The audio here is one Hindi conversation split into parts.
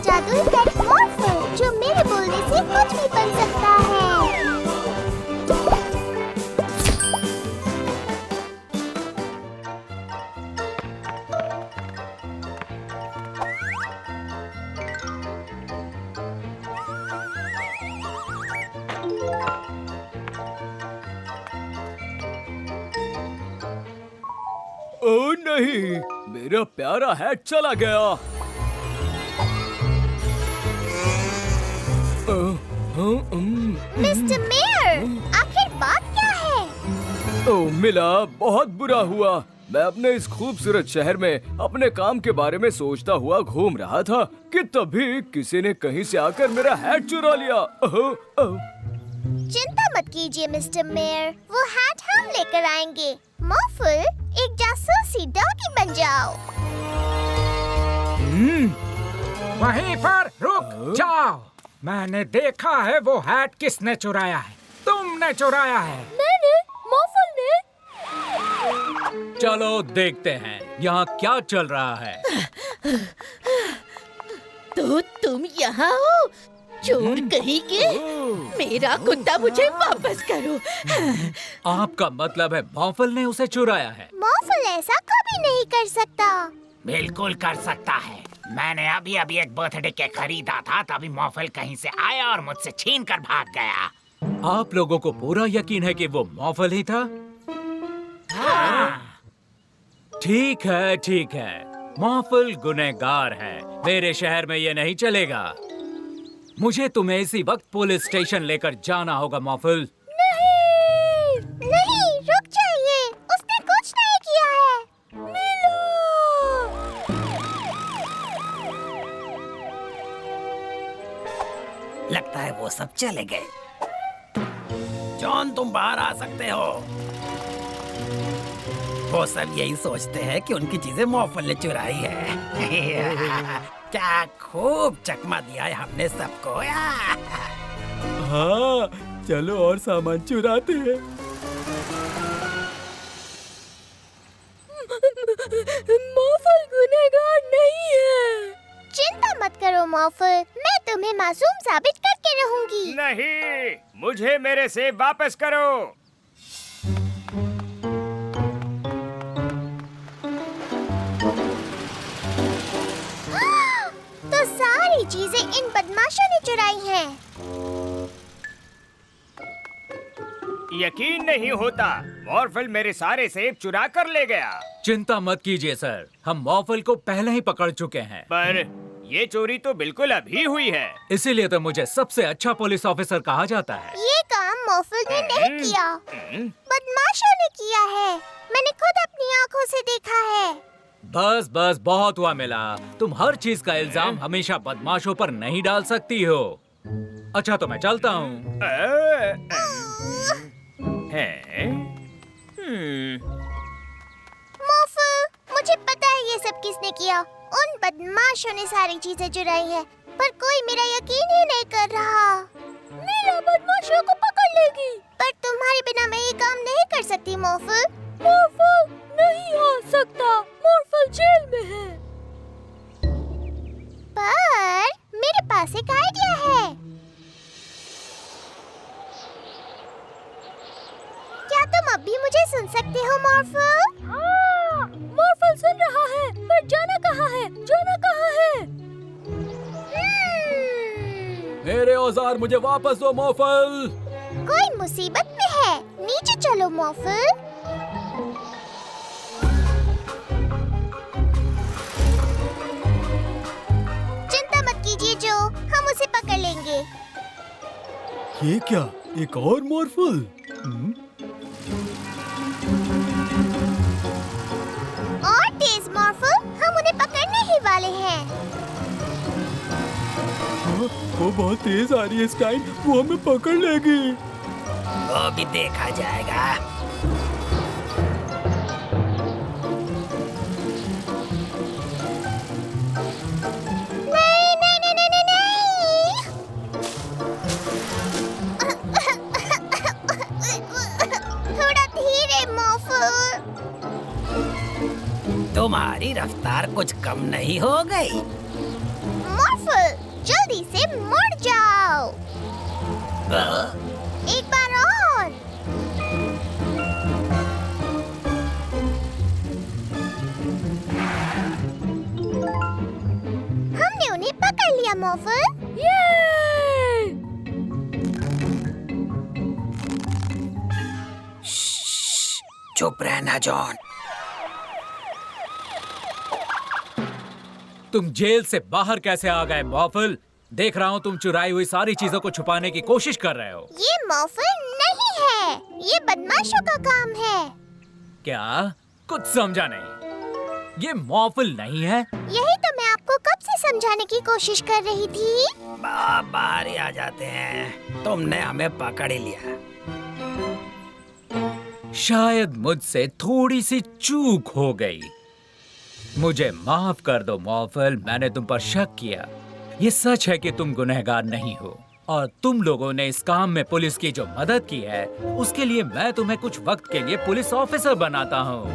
जादुई पेट मॉर्फल जो मेरे बोलने से कुछ भी बन सकता है। ओह नहीं, मेरा प्यारा हैट चला गया। मिस्टर मेयर, आखिर बात क्या है? ओह मिला, बहुत बुरा हुआ। मैं अपने इस खूबसूरत शहर में अपने काम के बारे में सोचता हुआ घूम रहा था कि तभी किसी ने कहीं से आकर मेरा हैट चुरा लिया। चिंता मत कीजिए मिस्टर मेयर, वो हैट हम लेकर आएंगे। मॉर्फल, एक जासूसी डॉगी बन जाओ। वहीं पर रुक जाओ। मैंने देखा है वो हैट किसने चुराया है। तुमने चुराया है। मैंने, मॉर्फल ने। चलो देखते हैं यहाँ क्या चल रहा है। तो तुम यहाँ हो, चोर कहीं के। मेरा कुत्ता मुझे वापस करो। आपका मतलब है मॉर्फल ने उसे चुराया है? मॉर्फल ऐसा कभी नहीं कर सकता। बिल्कुल कर सकता है। मैंने अभी अभी एक बर्थडे केक खरीदा था, तभी मॉर्फल कहीं से आया और मुझसे छीन कर भाग गया। आप लोगों को पूरा यकीन है कि वो मॉर्फल ही था? हाँ। ठीक है, ठीक है। मॉर्फल गुनहगार है। मेरे शहर में ये नहीं चलेगा। मुझे तुम्हें इसी वक्त पुलिस स्टेशन लेकर जाना होगा मॉर्फल। नहीं, नहीं, रुक जाइए। उसने कुछ नहीं किया है। मिलो। लगता है वो सब चले गए। जॉन, तुम बाहर आ सकते हो। वो सब यही सोचते हैं कि उनकी चीजें मॉर्फल ने चुराई है। क्या खूब चकमा दिया है हमने सबको। हाँ, चलो और सामान चुराते हैं। मॉर्फल गुनहगार नहीं है। चिंता मत करो मॉर्फल, मैं तुम्हें मासूम साबित करके रहूंगी। नहीं, मुझे मेरे सेब वापस करो। तो सारी चीजें इन बदमाशों ने चुराई हैं। यकीन नहीं होता, मॉर्फल मेरे सारे सेब चुरा कर ले गया। चिंता मत कीजिए सर, हम मॉर्फल को पहले ही पकड़ चुके हैं। पर ये चोरी तो बिल्कुल अभी हुई है। इसीलिए तो मुझे सबसे अच्छा पुलिस ऑफिसर कहा जाता है। ये काम मॉर्फल ने नहीं किया, बदमाशों ने किया है। मैंने खुद अपनी आंखों से देखा है। बस बस, बहुत हुआ मिला। तुम हर चीज का इल्जाम हमेशा बदमाशों पर नहीं डाल सकती हो। अच्छा तो मैं चलता हूँ। मॉर्फल, मुझे पता है ये सब किसने किया। उन बदमाशों ने सारी चीजें चुराई है, पर कोई मेरा यकीन ही नहीं कर रहा। मेरा बदमाशों को पकड़ लेगी। पर तुम्हारे बिना मैं ये काम नहीं कर सकती मॉर्फल। मॉर्फल नहीं आ सकता, मॉर्फल जेल में है। पर मेरे पास एक आइडिया है। क्या तुम अब भी मुझे सुन सकते हो मॉर्फल? हाँ, मॉर्फल सुन रहा है, पर जाना कहाँ है? जाना कहाँ है? मेरे औजार मुझे वापस दो मॉर्फल। कोई मुसीबत में है, नीचे चलो मॉर्फल। चिंता मत कीजिए जो, हम उसे पकड़ लेंगे। ये क्या, एक और मॉर्फल? और तेज मॉर्फल, हम उन्हें पकड़ने ही वाले हैं। वो बहुत तेज आ रही है स्काई, वो हमें पकड़ लेगी। वो भी देखा जाएगा। नहीं नहीं नहीं नहीं नहीं, थोड़ा धीरे मॉर्फल। तुम्हारी रफ्तार कुछ कम नहीं हो गई? मॉर्फल, जल्दी से मुड़ जाओ। एक बार और। हमने उन्हें पकड़ लिया मॉर्फल। चुप रहना जॉन। तुम जेल से बाहर कैसे आ गए मॉर्फल? देख रहा हूँ तुम चुराई हुई सारी चीजों को छुपाने की कोशिश कर रहे हो। ये मॉर्फल नहीं है, ये बदमाशों का काम है। क्या? कुछ समझा नहीं। ये मॉर्फल नहीं है। यही तो मैं आपको कब से समझाने की कोशिश कर रही थी। बाहर ही आ जाते हैं, तुमने हमें पकड़ ही लिया। शायद मुझसे थोड़ी सी चूक हो गई। मुझे माफ कर दो मॉर्फल, मैंने तुम पर शक किया। ये सच है कि तुम गुनहगार नहीं हो और तुम लोगों ने इस काम में पुलिस की जो मदद की है उसके लिए मैं तुम्हें कुछ वक्त के लिए पुलिस ऑफिसर बनाता हूँ।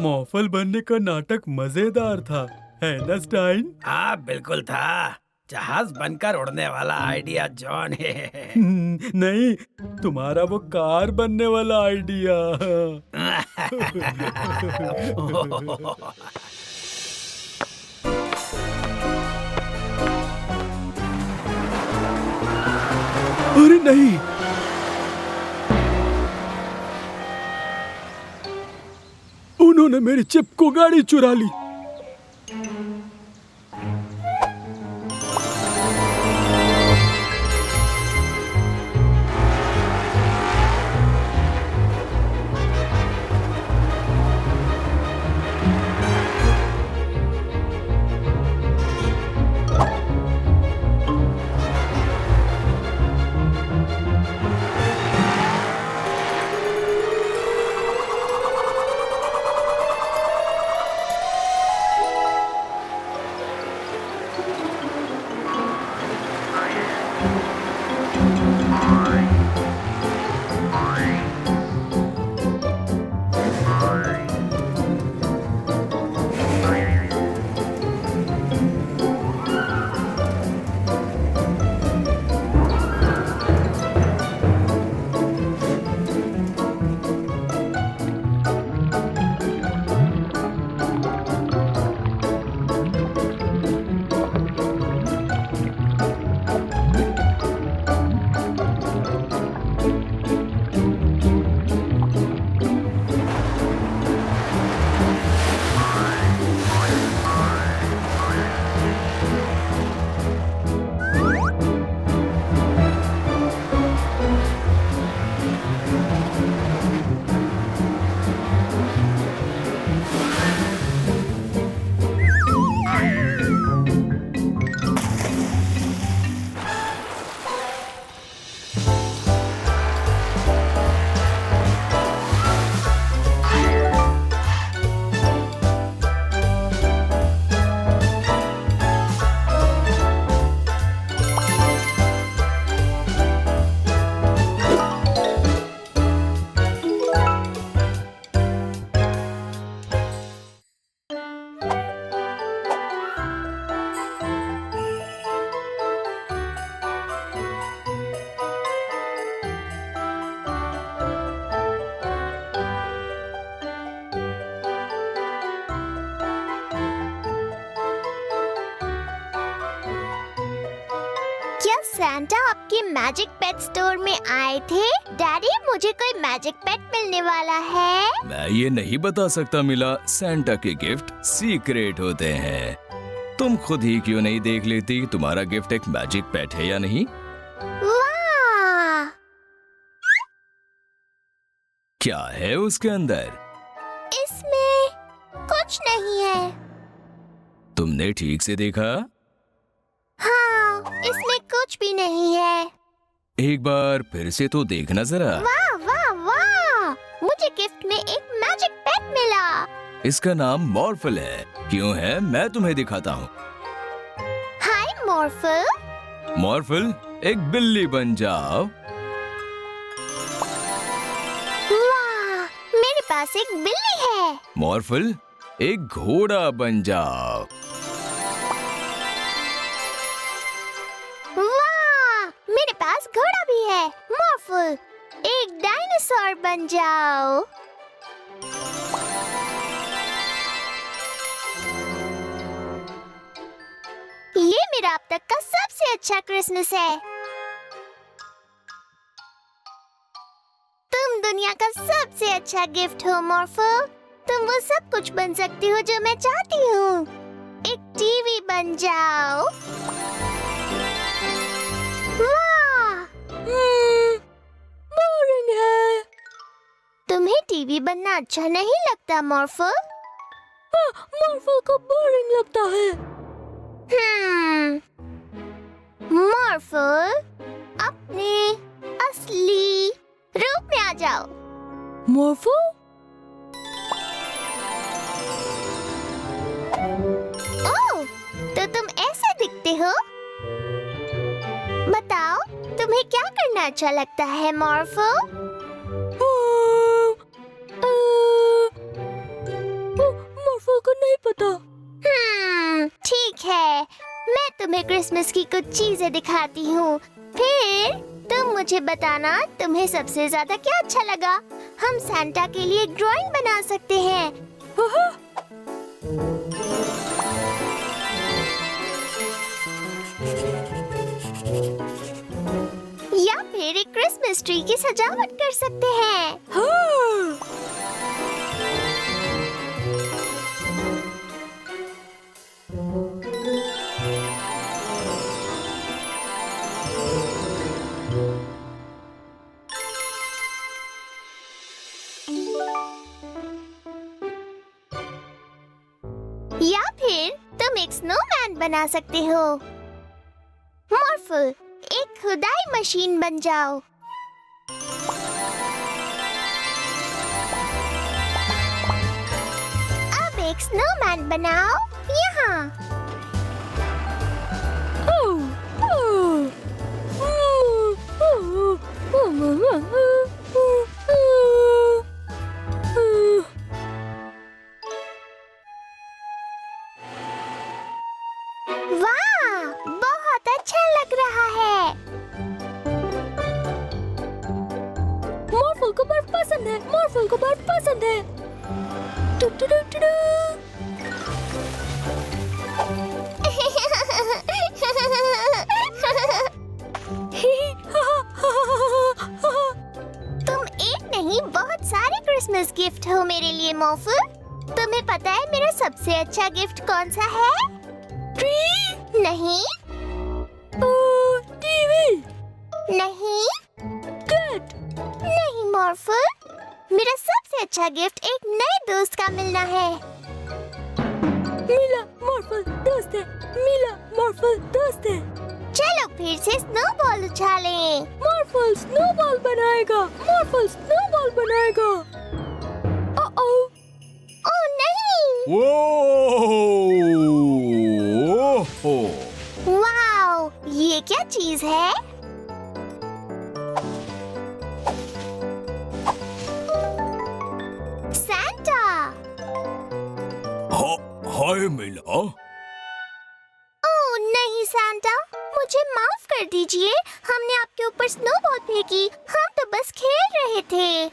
मॉर्फल बनने का नाटक मजेदार था, है ना स्टाइन? हाँ बिल्कुल था। जहाज बनकर उड़ने वाला आइडिया जॉन है। नहीं, तुम्हारा वो कार बनने वाला आइडिया। अरे नहीं, उन्होंने मेरी चिप को गाड़ी चुरा ली। सैंटा आपके मैजिक पेट स्टोर में आए थे? डैडी, मुझे कोई मैजिक पेट मिलने वाला है। मैं ये नहीं बता सकता मिला, सैंटा के गिफ्ट सीक्रेट होते हैं। तुम खुद ही क्यों नहीं देख लेती तुम्हारा गिफ्ट एक मैजिक पेट है या नहीं? वाह! क्या है उसके अंदर? इसमें कुछ नहीं है। तुमने ठीक से देखा? हाँ, इसमें कुछ भी नहीं है। एक बार फिर से तो देखना जरा। वाह वाह वाह! मुझे गिफ्ट में एक मैजिक पेट मिला। इसका नाम मॉर्फल है। क्यों है, मैं तुम्हें दिखाता हूँ। हाय मॉर्फल। मॉर्फल, एक बिल्ली बन जाओ। वाह! पास एक बिल्ली है। मॉर्फल, एक घोड़ा बन जाओ। वाह, मेरे पास घोड़ा भी है। मॉर्फल, एक डायनासोर बन जाओ। ये मेरा अब तक का सबसे अच्छा क्रिसमस है। तुम दुनिया का सबसे अच्छा गिफ्ट हो मॉर्फल। तुम वो सब कुछ बन सकती हो जो मैं चाहती हूँ। एक टीवी बन जाओ। वाह, बोरिंग है। तुम्हें टीवी बनना अच्छा नहीं लगता मॉर्फल? मॉर्फल को बोरिंग लगता है। मॉर्फल, अपने असली रूप में आ जाओ। मॉर्फल? ओह, तो तुम ऐसे दिखते हो। बताओ, तुम्हें क्या करना अच्छा लगता है मॉर्फल? मॉर्फल को नहीं पता। ठीक है, मैं तुम्हें क्रिसमस की कुछ चीजें दिखाती हूँ। फिर तुम मुझे बताना तुम्हें सबसे ज्यादा क्या अच्छा लगा। हम सांता के लिए एक ड्राइंग बना सकते हैं। या फिर एक क्रिसमस ट्री की सजावट कर सकते हैं। या फिर तुम एक स्नोमैन बना सकते हो। मॉर्फल, एक खुदाई मशीन बन जाओ। अब एक स्नोमैन बनाओ यहाँ। वाह, बहुत अच्छा लग रहा है। मॉर्फल को बर्फ पसंद है। मॉर्फल को बर्फ पसंद है। Two two two two two. तुम एक नहीं, बहुत सारे क्रिसमस गिफ्ट हो मेरे लिए मॉर्फल। तुम्हें पता है मेरा सबसे अच्छा गिफ्ट कौन सा है? ट्री? नहीं। टीवी? नहीं। कैट? नहीं मॉर्फल। मेरा सबसे अच्छा गिफ्ट एक नए दोस्त का मिलना है। मिला मॉर्फल दोस्त है। मिला मॉर्फल दोस्त है। चलो फिर से स्नोबॉल उछालें। मॉर्फल स्नोबॉल बनाएगा। मॉर्फल स्नोबॉल बनाएगा। ओह नहीं। वाओ, ये क्या चीज है? सांता। हाय मिला। ओह नहीं सांता, मुझे माफ कर दीजिए। हमने आपके ऊपर स्नोबॉल फेंकी। हम तो बस खेल रहे थे।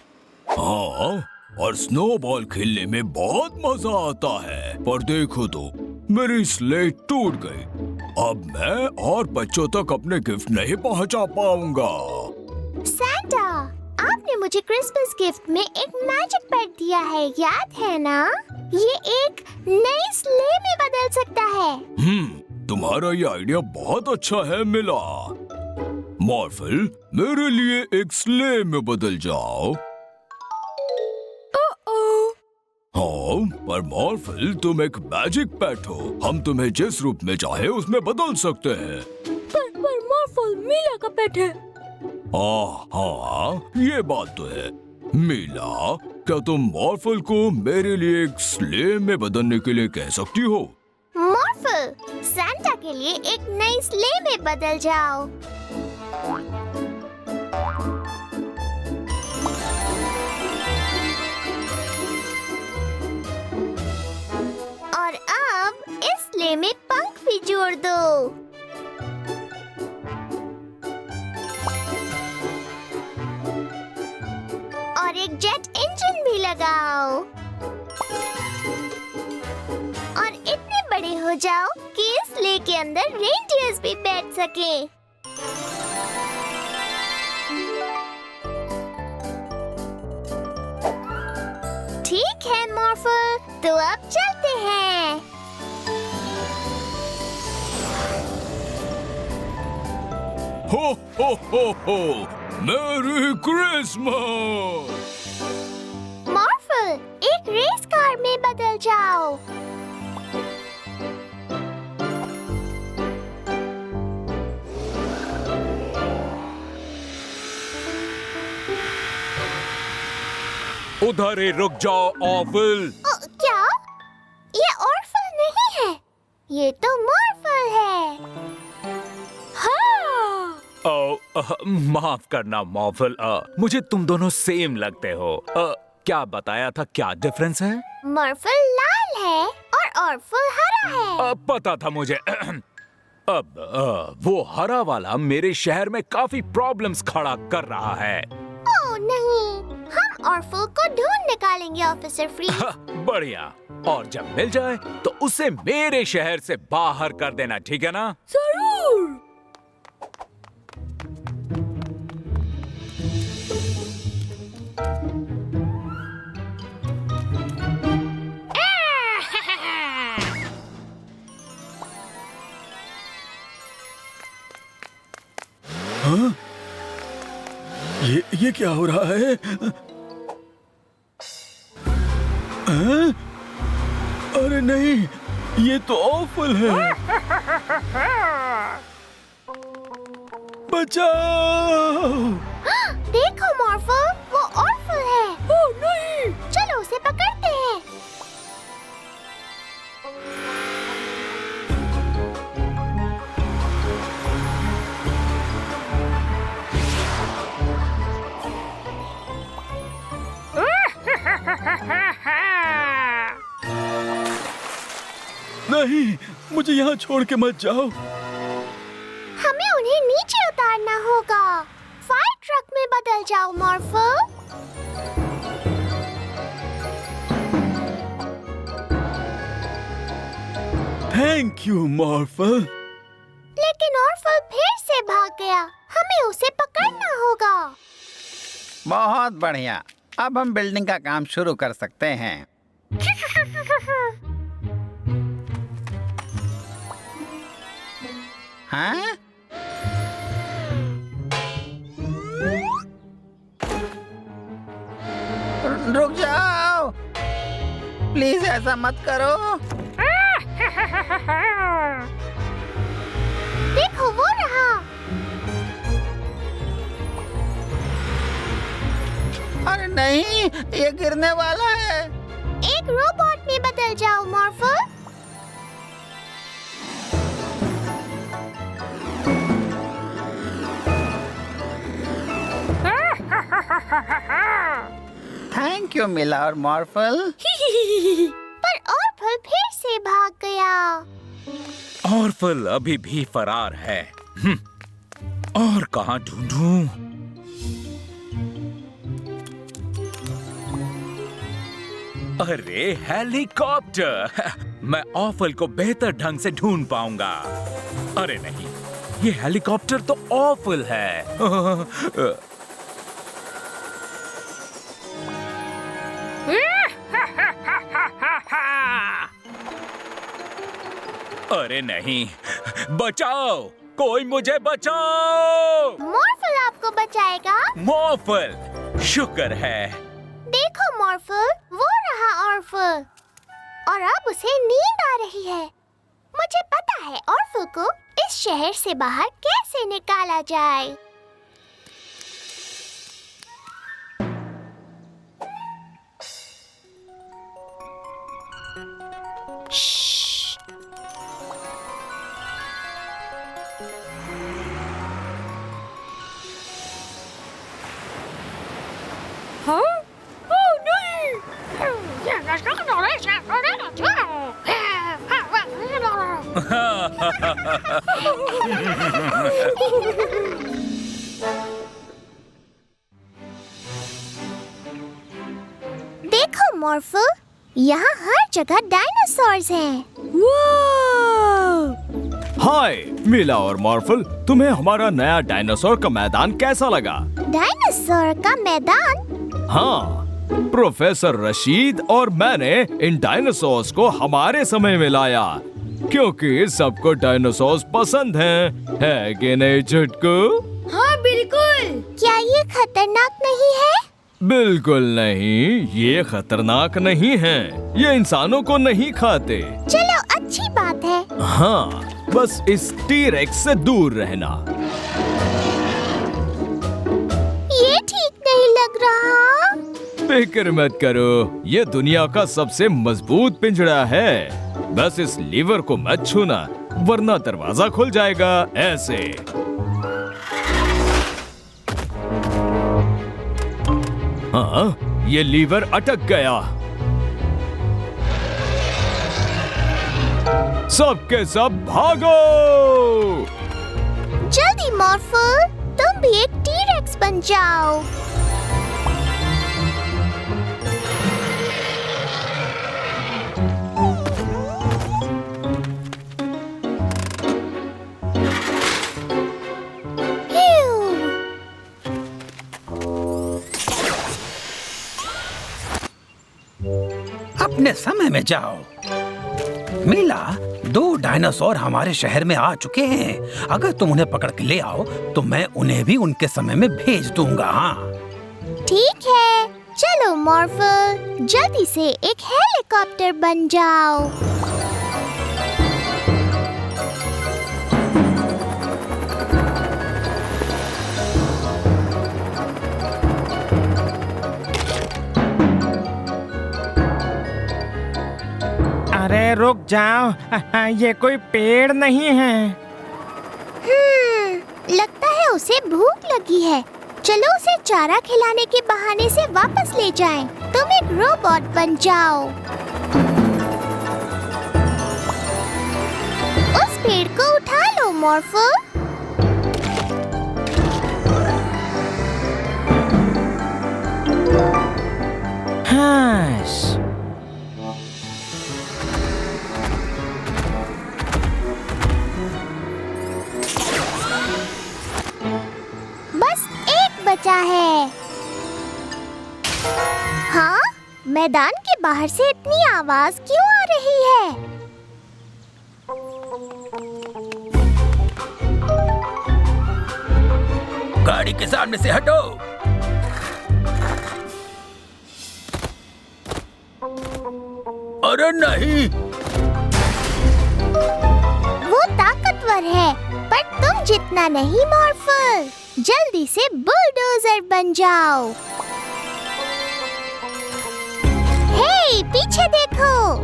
हाँ, और स्नोबॉल खेलने में बहुत मजा आता है। पर देखो तो, मेरी स्लेट टूट गई। अब मैं और बच्चों तक अपने गिफ्ट नहीं पहुंचा पाऊंगा। सांता, आपने मुझे क्रिसमस गिफ्ट में एक मैजिक पेट दिया है, याद है ना? ये एक नई स्ले में बदल सकता है। तुम्हारा ये आइडिया बहुत अच्छा है मिला। मॉर्फल, मेरे लिए एक स्ले में बदल जाओ। हाँ, पर मॉर्फल, तुम एक मैजिक पेट हो। हम तुम्हें जिस रूप में चाहे उसमें बदल सकते हैं। पर मॉर्फल मीला का पेट है। हाँ, ये बात तो है। मीला, क्या तुम मॉर्फल को मेरे लिए एक स्ले में बदलने के लिए कह सकती हो? मॉर्फल, सांता के लिए एक नई स्ले में बदल जाओ। और एक जेट इंजन भी लगाओ और इतने बड़े हो जाओ कि इस स्ले के अंदर रेनडियर्स भी बैठ सके। ठीक है मॉर्फल, तो अब चलते हैं। हो मैरी क्रिसमस। मॉर्फल, एक रेस कार में बदल जाओ। उधर ही रुक जाओ ऑफिल। क्या? ये ऑर्फल नहीं है, ये तो मॉर्फल है। हाँ। माफ करना मॉफल, मुझे तुम दोनों सेम लगते हो। क्या बताया था, क्या डिफरेंस है? मॉर्फल लाल है और ऑर्फल हरा है। पता था मुझे। अब वो हरा वाला मेरे शहर में काफी प्रॉब्लम्स खड़ा कर रहा है। ओह नहीं, हम ऑर्फल को ढूंढ निकालेंगे ऑफिसर फ्रीज। बढ़िया, और जब मिल जाए तो उसे मेरे शहर से बाहर कर देना, ठीक है ना? जरूर। हाँ? ये क्या हो रहा है? हाँ? अरे नहीं, ये तो ऑफल है। बचाओ! देखो मॉर्फल, वो ऑर्फल है। ओह नहीं! चलो उसे पकड़ते हैं। नहीं, मुझे यहाँ छोड़ के मत जाओ। हमें उन्हें नीचे उतारना होगा। फायर ट्रक में बदल जाओ मॉर्फल। Thank you मॉर्फल। लेकिन ऑर्फल फिर से भाग गया। हमें उसे पकड़ना होगा। बहुत बढ़िया, अब हम बिल्डिंग का काम शुरू कर सकते हैं। हाँ? रुक जाओ, प्लीज ऐसा मत करो। देखो वो रहा। अरे नहीं, ये गिरने वाला है। एक रोबोट में बदल जाओ मॉर्फल। थैंक यू मिला और मॉर्फल। पर ऑर्फल फिर से भाग गया। ऑर्फल अभी भी फरार है। और कहाँ ढूंढूं? अरे हेलीकॉप्टर! मैं ऑफल को बेहतर ढंग से ढूंढ पाऊंगा। अरे नहीं, ये हेलीकॉप्टर तो ऑफल है। अरे नहीं, बचाओ, कोई मुझे बचाओ! मॉर्फल आपको बचाएगा। मॉर्फल, शुक्र है। देखो मॉर्फल, वो रहा ऑर्फल। और अब उसे नींद आ रही है। मुझे पता है ऑर्फल को इस शहर से बाहर कैसे निकाला जाए। हाँ? ओह नहीं! देखो मॉर्फल, यहाँ हर जगह डायनासोर्स हैं। हाय मीला और मॉर्फल, तुम्हें हमारा नया डायनासोर का मैदान कैसा लगा? डायनासोर का मैदान? हाँ, प्रोफेसर रशीद और मैंने इन डायनासोर्स को हमारे समय में लाया क्योंकि सबको डायनासोर्स पसंद हैं, है कि नहीं चुटकू? हाँ बिल्कुल। क्या ये खतरनाक नहीं है? बिल्कुल नहीं, ये खतरनाक नहीं है। ये इंसानों को नहीं खाते। चलो अच्छी बात है। हाँ, बस इस टी-रेक्स से दूर रहना। ये ठीक नहीं लग रहा। फिक्र मत करो, ये दुनिया का सबसे मजबूत पिंजरा है। बस इस लीवर को मत छूना, वरना दरवाजा खुल जाएगा। ऐसे। हाँ, ये लीवर अटक गया। सबके सब भागो! जल्दी मॉर्फल, तुम भी एक टी-रेक्स बन जाओ। अपने समय में जाओ। मीला, 2 डायनासोर हमारे शहर में आ चुके हैं। अगर तुम उन्हें पकड़ के ले आओ तो मैं उन्हें भी उनके समय में भेज दूंगा। हाँ ठीक है, चलो मॉर्फल, जल्दी से एक हेलीकॉप्टर बन जाओ। अरे रुक जाओ, ये कोई पेड़ नहीं है। लगता है उसे भूख लगी है। चलो उसे चारा खिलाने के बहाने से वापस ले जाएं। तुम एक रोबोट बन जाओ। उस पेड़ को उठा लो मॉर्फल। हाँ। बस एक बचा है। हाँ, मैदान के बाहर से इतनी आवाज क्यों आ रही है? गाड़ी के सामने से हटो। अरे नहीं, वो ताकतवर है, पर तुम जितना नहीं मॉर्फल। जल्दी से बुलडोजर बन जाओ। हे, पीछे देखो।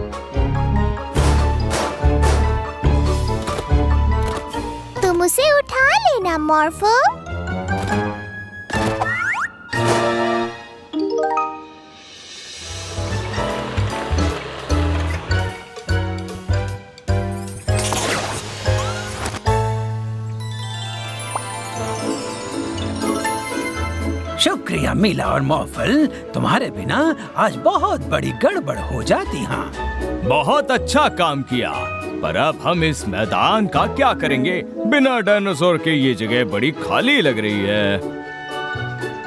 तुम उसे उठा लेना मॉर्फल। शुक्रिया मीला और मॉर्फल, तुम्हारे बिना आज बहुत बड़ी गड़बड़ हो जाती। हाँ, बहुत अच्छा काम किया, पर अब हम इस मैदान का क्या करेंगे? बिना डायनासोर के ये जगह बड़ी खाली लग रही है।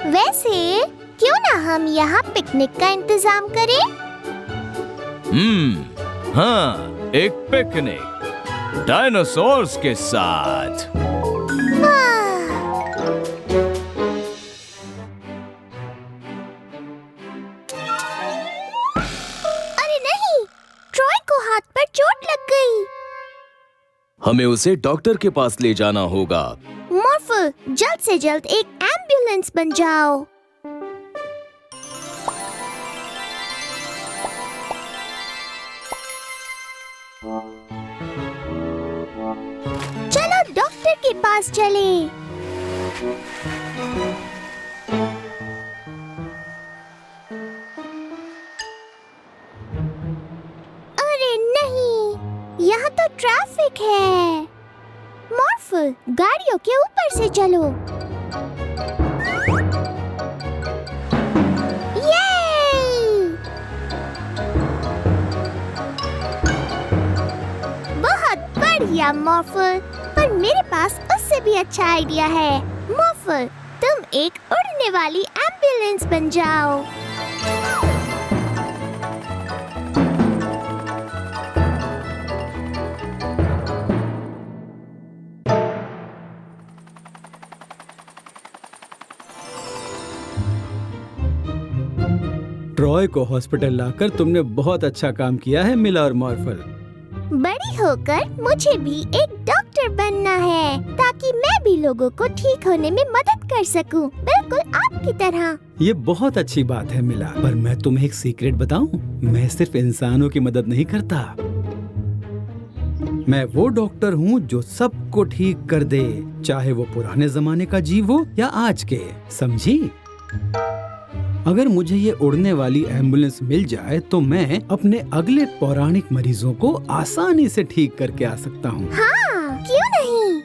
वैसे क्यों ना हम यहाँ पिकनिक का इंतजाम करें? हाँ, एक पिकनिक डायनासोर्स के साथ। अरे नहीं, ट्रॉय को हाथ पर चोट लग गई। हमें उसे डॉक्टर के पास ले जाना होगा। मॉर्फल, जल्द से जल्द एक एम्बुलेंस बन जाओ। चलो डॉक्टर के पास चले। अरे नहीं, यहाँ तो ट्रैफिक है। मॉर्फल, गाड़ियों के ऊपर से चलो। ये! शुक्रिया मॉर्फल, पर मेरे पास उससे भी अच्छा आइडिया है। मॉर्फल, तुम एक उड़ने वाली एम्बुलेंस बन जाओ। ट्रॉय को हॉस्पिटल लाकर तुमने बहुत अच्छा काम किया है मिला और मॉर्फल। बड़ी होकर मुझे भी एक डॉक्टर बनना है, ताकि मैं भी लोगों को ठीक होने में मदद कर सकूं, बिल्कुल आपकी तरह। ये बहुत अच्छी बात है मिला, पर मैं तुम्हें एक सीक्रेट बताऊं? मैं सिर्फ इंसानों की मदद नहीं करता, मैं वो डॉक्टर हूँ जो सबको ठीक कर दे, चाहे वो पुराने जमाने का जीव हो या आज के, समझी? अगर मुझे ये उड़ने वाली एम्बुलेंस मिल जाए तो मैं अपने अगले पौराणिक मरीजों को आसानी से ठीक करके आ सकता हूँ। हाँ, क्यों नहीं?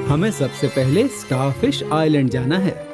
हमें सबसे पहले स्टारफिश आइलैंड जाना है।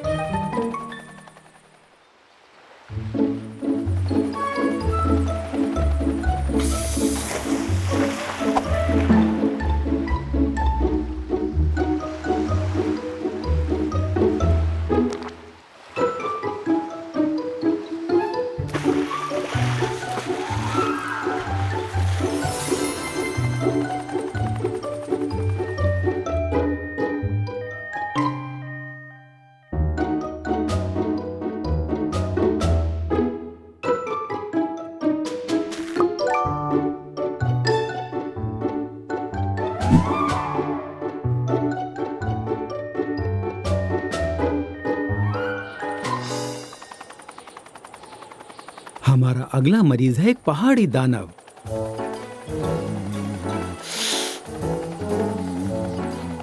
हमारा अगला मरीज है एक पहाड़ी दानव।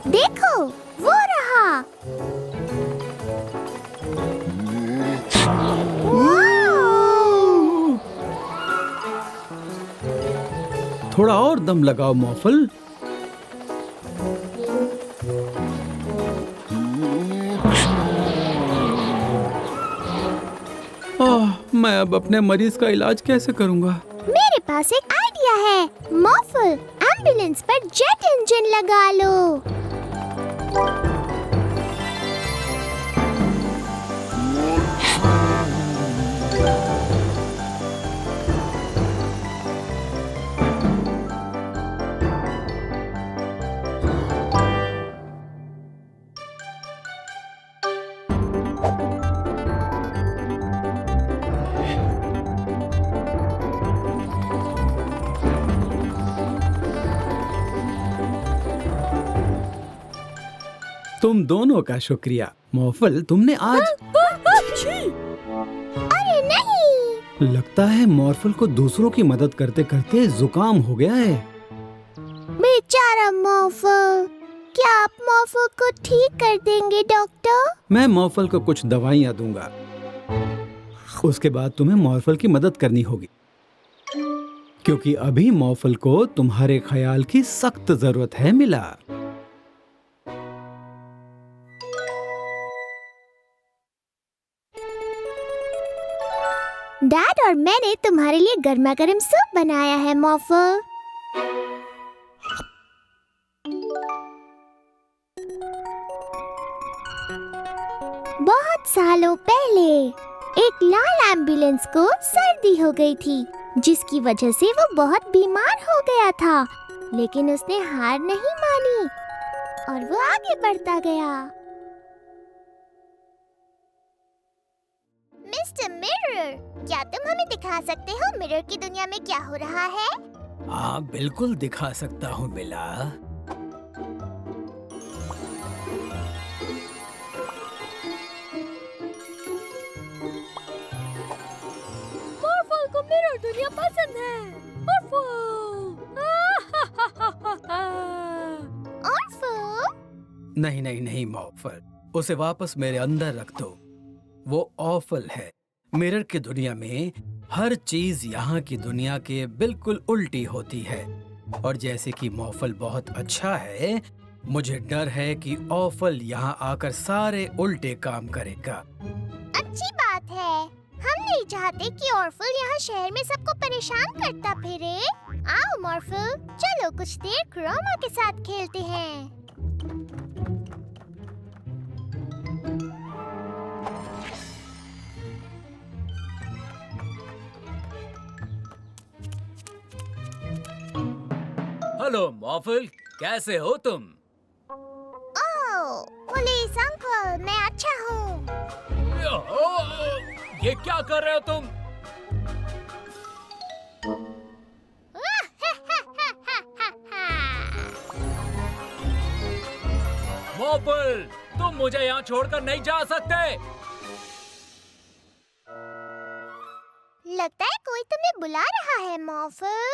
देखो, वो रहा। वाओ! थोड़ा और दम लगाओ मॉर्फल। मैं अब अपने मरीज का इलाज कैसे करूंगा? मेरे पास एक आइडिया है। मॉर्फल, एम्बुलेंस पर जेट इंजन लगा लो। तुम दोनों का शुक्रिया। मॉर्फल, तुमने आज अरे नहीं! लगता है मॉर्फल को दूसरों की मदद करते करते जुकाम हो गया है। बेचारा मॉर्फल, क्या आप मॉर्फल को ठीक कर देंगे डॉक्टर? मैं मॉर्फल को कुछ दवाइयाँ दूंगा, उसके बाद तुम्हें मॉर्फल की मदद करनी होगी, क्योंकि अभी मॉर्फल को तुम्हारे ख्याल की सख्त जरूरत है मिला। डैड और मैंने तुम्हारे लिए गर्मा गर्म सूप बनाया है मॉर्फल। बहुत सालों पहले एक लाल एम्बुलेंस को सर्दी हो गई थी, जिसकी वजह से वो बहुत बीमार हो गया था, लेकिन उसने हार नहीं मानी और वो आगे बढ़ता गया। मिस्टर मिरर, क्या तुम हमें दिखा सकते हो मिरर की दुनिया में क्या हो रहा है? हाँ, बिल्कुल दिखा सकता हूँ मिला। मॉर्फल को मिरर दुनिया पसंद है। नहीं नहीं नहीं मॉर्फल, उसे वापस मेरे अंदर रख दो। वो ऑफल है। मिरर की दुनिया में हर चीज यहाँ की दुनिया के बिल्कुल उल्टी होती है, और जैसे कि मॉर्फल बहुत अच्छा है, मुझे डर है कि ऑफल यहाँ आकर सारे उल्टे काम करेगा। अच्छी बात है। हम नहीं चाहते कि ऑर्फल यहाँ शहर में सबको परेशान करता फिरे। आओ मॉर्फल, चलो कुछ देर क्रोमा के साथ खेलते हैं। हेलो मॉर्फल, कैसे हो तुम? ओह, पुलिस अंकल, मैं अच्छा हूँ। ये क्या कर रहे हो तुम? मॉर्फल, तुम मुझे यहाँ छोड़कर नहीं जा सकते। लगता है कोई तुम्हें बुला रहा है मॉर्फल।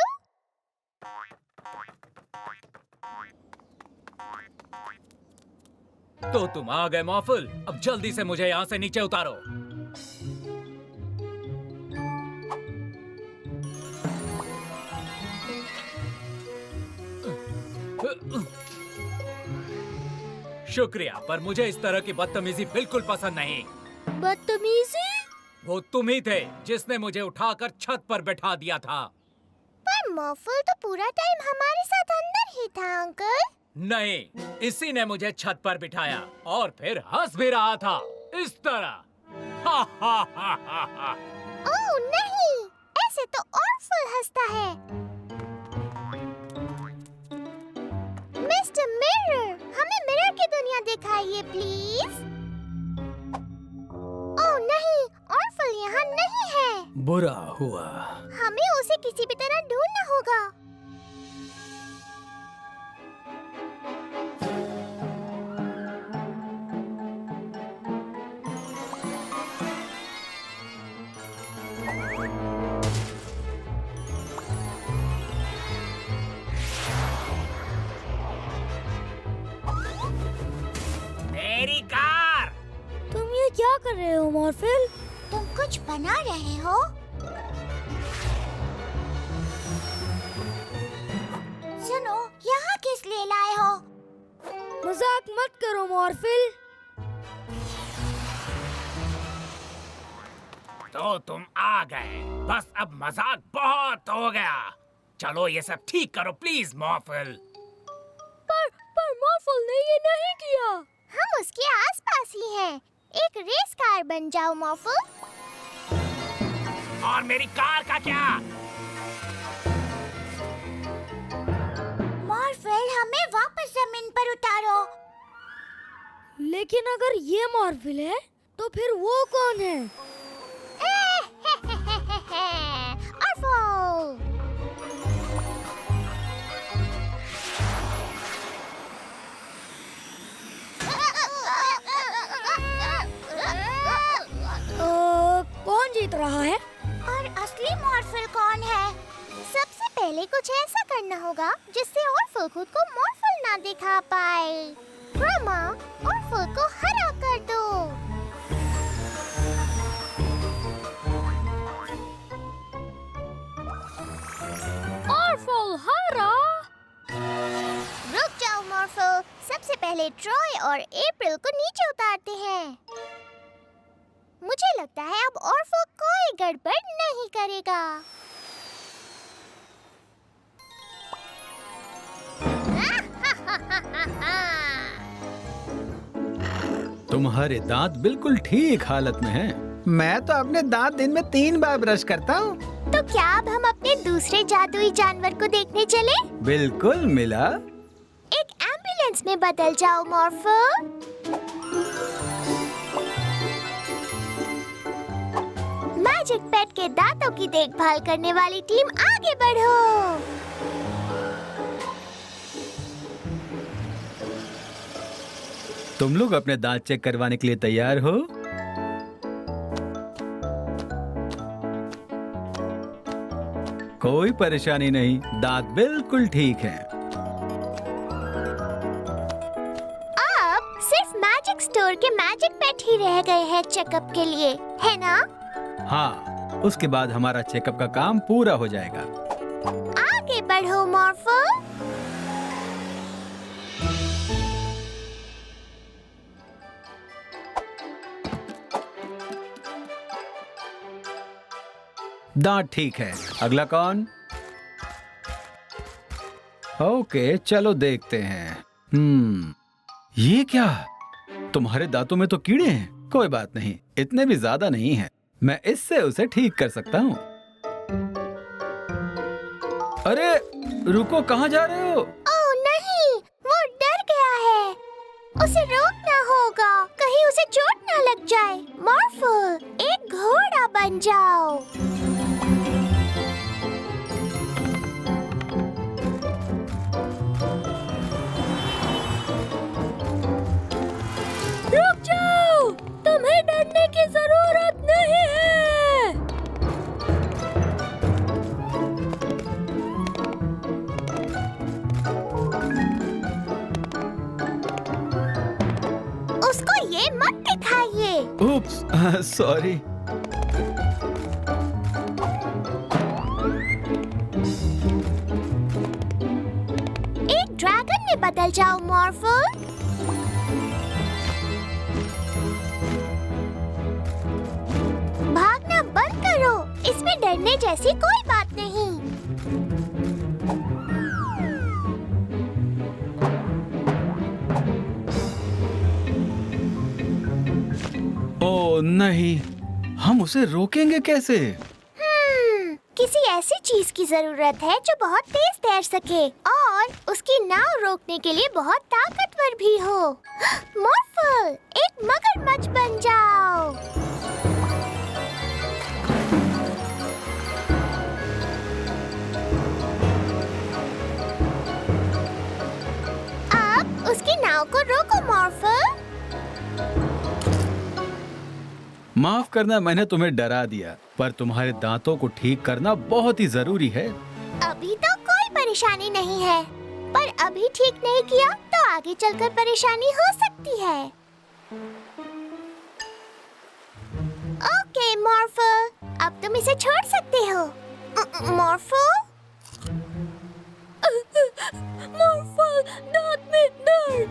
तो तुम आ गए मॉर्फल, अब जल्दी से मुझे यहाँ से नीचे उतारो। शुक्रिया, पर मुझे इस तरह की बदतमीजी बिल्कुल पसंद नहीं। बदतमीजी? वो तुम ही थे जिसने मुझे उठाकर छत पर बैठा दिया था। पर मॉर्फल तो पूरा टाइम हमारे साथ अंदर ही था अंकल। नहीं, इसी ने मुझे छत पर बिठाया और फिर हंस भी रहा था इस तरह। हा हा हा हा हा। ओह नहीं, ऐसे तो ऑर्फल हंसता है। मिस्टर मिरर, हमें मिरर की दुनिया दिखाइए प्लीज। ओह नहीं, ऑर्फल यहाँ नहीं है। बुरा हुआ। हमें उसे किसी भी तरह ढूंढना होगा। मेरी कार। तुम ये क्या कर रहे हो मॉर्फल? तुम कुछ बना रहे हो? सुनो, यहाँ किस लिए लाए हो? मजाक मत करो मॉर्फल। तो तुम आ गए, बस अब मजाक बहुत हो गया। चलो ये सब ठीक करो प्लीज मॉर्फल। पर मॉर्फल ने ये नहीं किया। हम उसके आसपास ही हैं। एक रेस कार बन जाओ मॉर्फल। और मेरी कार का क्या? मॉर्फल, हमें वापस जमीन पर उतारो। लेकिन अगर ये मॉर्फल है तो फिर वो कौन है? ऑर्फल। कौन जीत रहा है? और असली मॉर्फल कौन है? सबसे पहले कुछ ऐसा करना होगा जिससे ऑर्फल खुद को मॉर्फल ना दिखा पाए। क्रोमा, ऑर्फल को हरा कर दो। ऑर्फल हरा। रुक जाओ मॉर्फल, सबसे पहले ट्रॉय और अप्रैल को नीचे उतारते हैं। मुझे लगता है अब ऑर्फल कोई गड़बड़ नहीं करेगा। तुम्हारे दांत बिल्कुल ठीक हालत में हैं। मैं तो अपने दांत दिन में 3 बार ब्रश करता हूँ। तो क्या अब हम अपने दूसरे जादुई जानवर को देखने चले? बिल्कुल मिला। एक एम्बुलेंस में बदल जाओ मॉर्फल। मैजिक पेट के दांतों की देखभाल करने वाली टीम आगे बढ़ो। तुम लोग अपने दांत चेक करवाने के लिए तैयार हो? कोई परेशानी नहीं, दांत बिल्कुल ठीक हैं। अब सिर्फ मैजिक स्टोर के मैजिक पेट ही रह गए हैं चेकअप के लिए, है ना? हाँ, उसके बाद हमारा चेकअप का काम पूरा हो जाएगा। आगे बढ़ो मॉर्फल। दांत ठीक है। अगला कौन? ओके, चलो देखते हैं। ये क्या? तुम्हारे दांतों में तो कीड़े हैं। कोई बात नहीं, इतने भी ज्यादा नहीं हैं। मैं इससे उसे ठीक कर सकता हूँ। अरे रुको, कहाँ जा रहे हो? ओह नहीं, वो डर गया है। उसे रोकना होगा, कहीं उसे चोट ना लग जाए। मॉर्फल, एक घोड़ा बन जाओ। रुक जाओ, तुम्हें डरने की जरूरत नहीं है। उसको ये मत दिखाइए। उप्स, सॉरी। एक ड्रैगन में बदल जाओ मॉर्फल। भागना बंद करो, इसमें डरने जैसी कोई बात नहीं। ओ नहीं, हम उसे रोकेंगे कैसे? किसी ऐसी चीज की जरूरत है जो बहुत तेज तैर सके और उसकी नाव रोकने के लिए बहुत ताकतवर भी हो। मॉर्फल, एक मगरमच्छ बन जाओ। अब उसकी नाव को रोको मॉर्फल। माफ करना, मैंने तुम्हें डरा दिया, पर तुम्हारे दांतों को ठीक करना बहुत ही जरूरी है। अभी तो कोई परेशानी नहीं है, पर अभी ठीक नहीं किया तो आगे चलकर परेशानी हो सकती है। ओके मॉर्फल, अब तुम इसे छोड़ सकते हो। मॉर्फल? मॉर्फल, दांत में दर्द।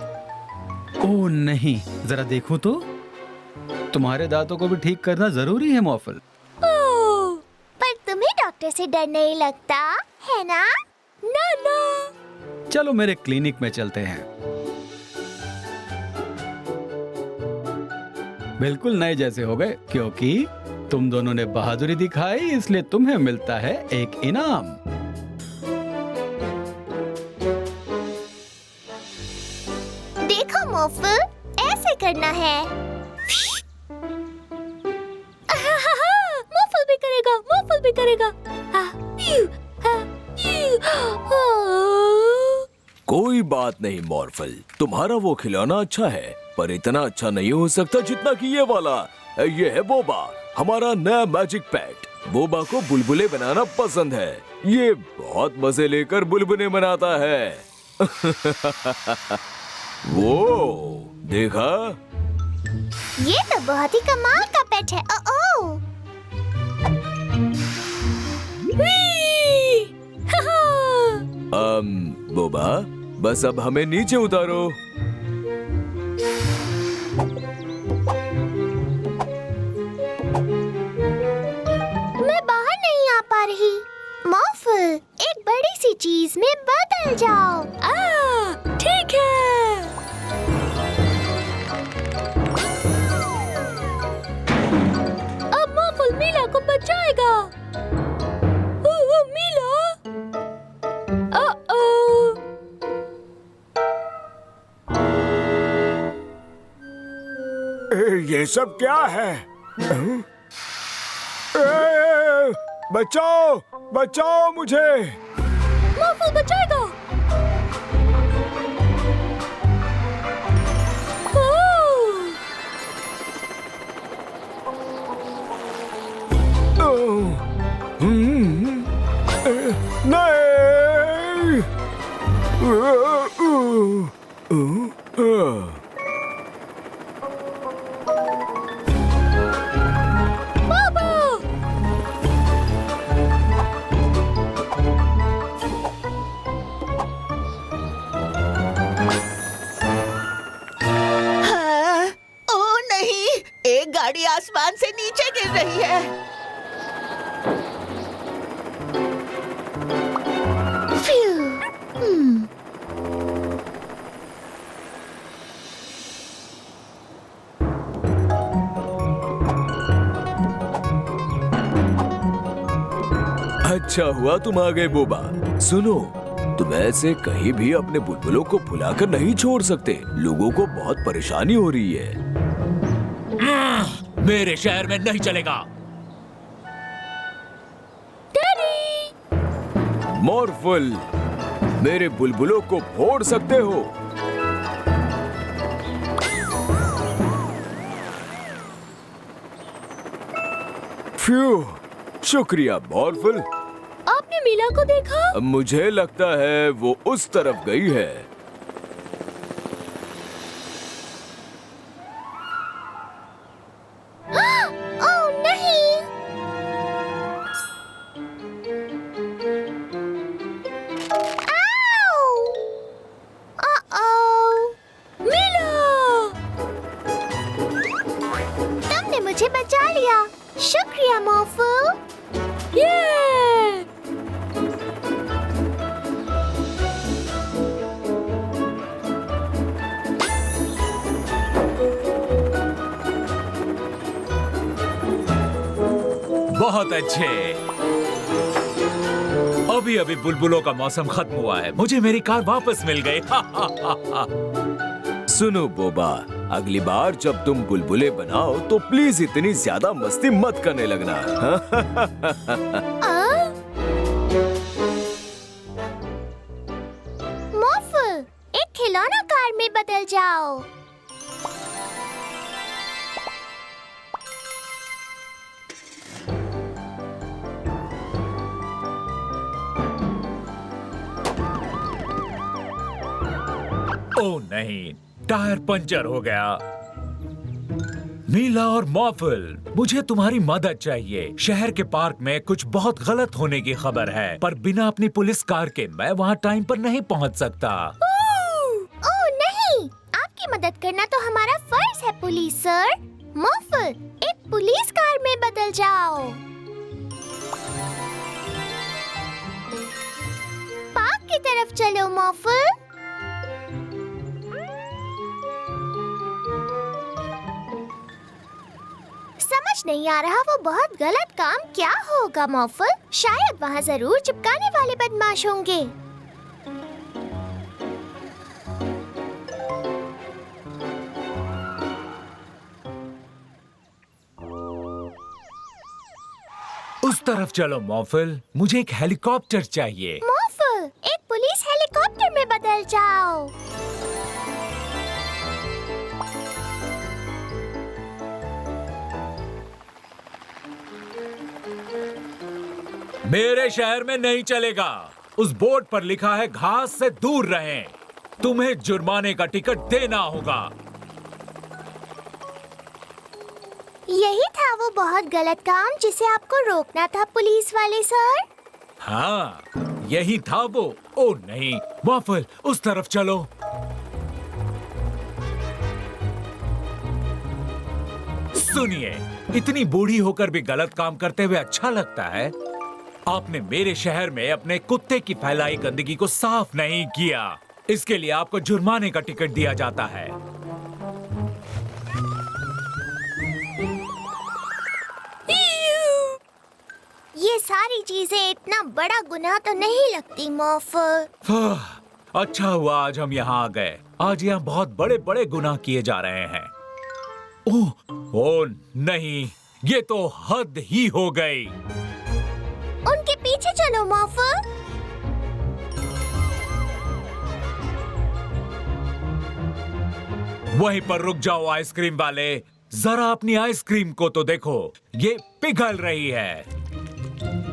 ओह नहीं, जरा देखूं तो। तुम्हारे दांतों को भी ठीक करना जरूरी है मॉर्फल। ओह, पर तुम्हें डॉक्टर से डर नहीं लगता है ना? ना। चलो मेरे क्लिनिक में चलते हैं। बिल्कुल नए जैसे हो गए, क्योंकि तुम दोनों ने बहादुरी दिखाई, इसलिए तुम्हें मिलता है एक इनाम। देखो मॉर्फल, ऐसे करना है। मॉर्फल भी करेगा, मॉर्फल भी करेगा। कोई बात नहीं मॉर्फल, तुम्हारा वो खिलौना अच्छा है, पर इतना अच्छा नहीं हो सकता जितना कि ये वाला। ये है बोबा, हमारा नया मैजिक पेट। बोबा को बुलबुले बनाना पसंद है। ये बहुत मजे लेकर बुलबुले बनाता है। वो देखा? ये तो बहुत ही कमाल का पेट है। ओह बोबा, बस अब हमें नीचे उतारो। मैं बाहर नहीं आ पा रही। मॉर्फल, एक बड़ी सी चीज में बदल जाओ। ठीक है। अब मॉर्फल मीला को बचाएगा। मीला? ये सब क्या है? बचाओ, बचाओ मुझे। मॉर्फल बचाएगा। गाड़ी आसमान से नीचे गिर रही है। Phew. अच्छा हुआ तुम आ गए बोबा। सुनो, तुम ऐसे कहीं भी अपने बुलबुलों को फुलाकर नहीं छोड़ सकते। लोगों को बहुत परेशानी हो रही है। मेरे शहर में नहीं चलेगा। मॉर्फल, मेरे बुलबुलों को फोड़ सकते हो। फ्यू, शुक्रिया मॉर्फल। आपने मीला को देखा? मुझे लगता है वो उस तरफ गई है। ओह नहीं! आओ! मीला! तुमने मुझे बचा लिया। शुक्रिया मॉर्फल। ये! बहुत अच्छे। अभी अभी बुलबुलों का मौसम खत्म हुआ है। मुझे मेरी कार वापस मिल गई। सुनो बोबा, अगली बार जब तुम बुलबुले बनाओ तो प्लीज इतनी ज्यादा मस्ती मत करने लगना। मॉर्फल, एक खिलौना कार में बदल जाओ। ओह नहीं, टायर पंचर हो गया। मीला और मॉर्फल, मुझे तुम्हारी मदद चाहिए। शहर के पार्क में कुछ बहुत गलत होने की खबर है, पर बिना अपनी पुलिस कार के मैं वहाँ टाइम पर नहीं पहुँच सकता। ओह नहीं! आपकी मदद करना तो हमारा फर्ज है पुलिस सर। मॉर्फल, एक पुलिस कार में बदल जाओ। पार्क की तरफ चलो मॉर्फल। समझ नहीं आ रहा वो बहुत गलत काम क्या होगा मॉर्फल। शायद वहाँ जरूर चिपकाने वाले बदमाश होंगे। उस तरफ चलो मॉर्फल, मुझे एक हेलीकॉप्टर चाहिए। मॉर्फल, एक पुलिस हेलीकॉप्टर में बदल जाओ। मेरे शहर में नहीं चलेगा। उस बोर्ड पर लिखा है घास से दूर रहें। तुम्हें जुर्माने का टिकट देना होगा। यही था वो बहुत गलत काम जिसे आपको रोकना था पुलिस वाले सर। हाँ, यही था वो। ओ नहीं, मॉर्फल, उस तरफ चलो। सुनिए, इतनी बूढ़ी होकर भी गलत काम करते हुए अच्छा लगता है। आपने मेरे शहर में अपने कुत्ते की फैलाई गंदगी को साफ नहीं किया। इसके लिए आपको जुर्माने का टिकट दिया जाता है। ये सारी चीजें इतना बड़ा गुनाह तो नहीं लगती मॉर्फल। अच्छा हुआ आज हम यहाँ आ गए। आज यहाँ बहुत बड़े बड़े गुनाह किए जा रहे हैं। ओह नहीं, ये तो हद ही हो गई। उनके पीछे चलो मॉर्फल। वहीं पर रुक जाओ आइसक्रीम वाले। जरा अपनी आइसक्रीम को तो देखो, ये पिघल रही है।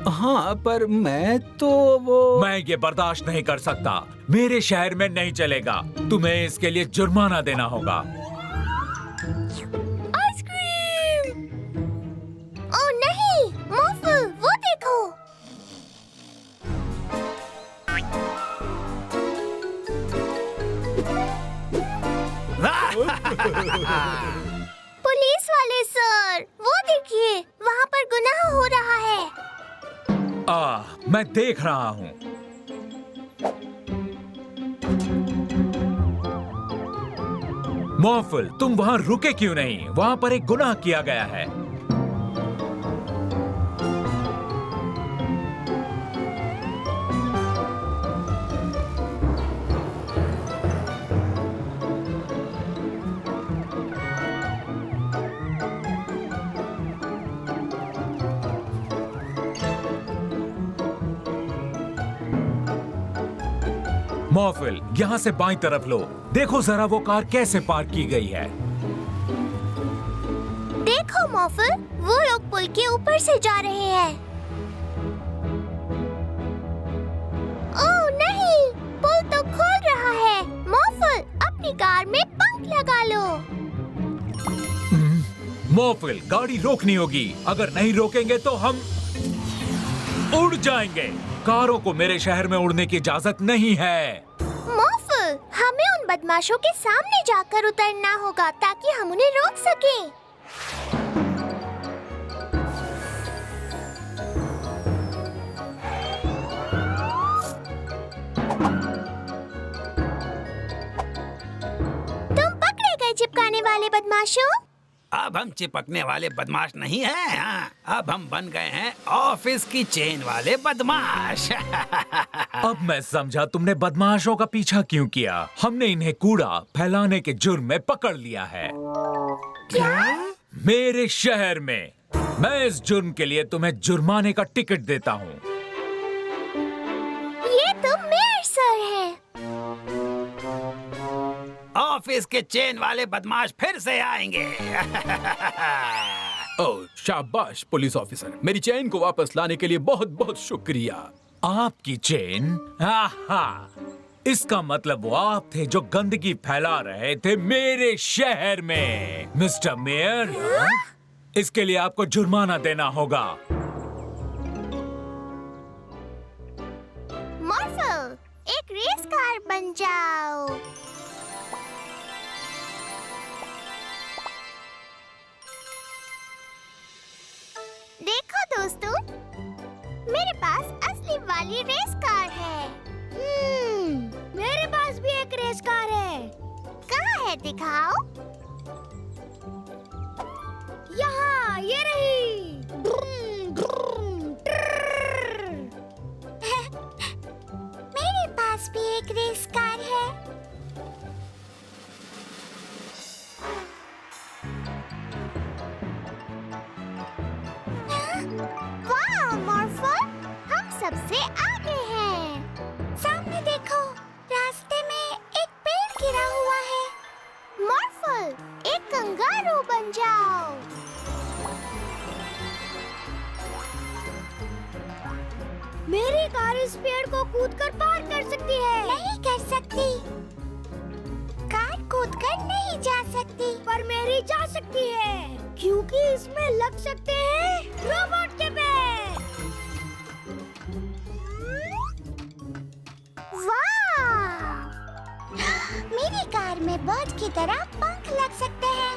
हाँ, पर मैं तो मैं ये बर्दाश्त नहीं कर सकता। मेरे शहर में नहीं चलेगा। तुम्हें इसके लिए जुर्माना देना होगा। आइसक्रीम! ओह नहीं, मॉर्फल, वो देखो। पुलिस वाले सर, वो देखिए, वहाँ पर गुनाह हो रहा है। मैं देख रहा हूँ। मॉर्फल, तुम वहाँ रुके क्यों नहीं? वहाँ पर एक गुनाह किया गया है। मॉर्फल, यहाँ से बाईं तरफ लो। देखो जरा वो कार कैसे पार्क की गई है। देखो मॉर्फल, वो लोग पुल के ऊपर से जा रहे हैं। ओह नहीं, पुल तो खुल रहा है। मॉर्फल, अपनी कार में पंख लगा लो। मॉर्फल, गाड़ी रोकनी होगी। अगर नहीं रोकेंगे तो हम उड़ जाएंगे। कारों को मेरे शहर में उड़ने की इजाजत नहीं है। मॉर्फल, हमें उन बदमाशों के सामने जाकर उतरना होगा ताकि हम उन्हें रोक सकें। तुम पकड़े गए चिपकाने वाले बदमाशों। अब हम चिपकने वाले बदमाश नहीं हैं। हाँ, अब हम बन गए हैं ऑफिस की चेन वाले बदमाश। अब मैं समझा तुमने बदमाशों का पीछा क्यों किया। हमने इन्हें कूड़ा फैलाने के जुर्म में पकड़ लिया है। क्या? मेरे शहर में। मैं इस जुर्म के लिए तुम्हें जुर्माने का टिकट देता हूँ। ये तो मेयर सर है। ऑफिस के चेन वाले बदमाश फिर से आएंगे। ओह शाबाश पुलिस ऑफिसर, मेरी चेन को वापस लाने के लिए बहुत बहुत शुक्रिया। आपकी चेन? आहा, इसका मतलब वो आप थे जो गंदगी फैला रहे थे मेरे शहर में। मिस्टर मेयर, इसके लिए आपको जुर्माना देना होगा। मॉर्फल, एक रेस कार बन जाओ। देखो दोस्तों, मेरे पास असली वाली रेस कार है। मेरे पास भी एक रेस कार है। कहाँ है, दिखाओ। यहाँ, ये रही। ब्रूम, ब्रूम, ट्रर्र। मेरे पास भी एक रेस कार है। वाह मॉर्फल, हम सबसे आगे हैं। सामने देखो, रास्ते में एक पेड़ गिरा हुआ है। मॉर्फल, एक कंगारू बन जाओ। मेरी कार इस पेड़ को कूदकर पार कर सकती है। नहीं कर सकती। कार कूदकर नहीं जा सकती। पर मेरी जा सकती है, क्योंकि इसमें लग सकते हैं रोबोट के पैर। वाह! मेरी कार में बर्ड की तरह पंख लग सकते हैं।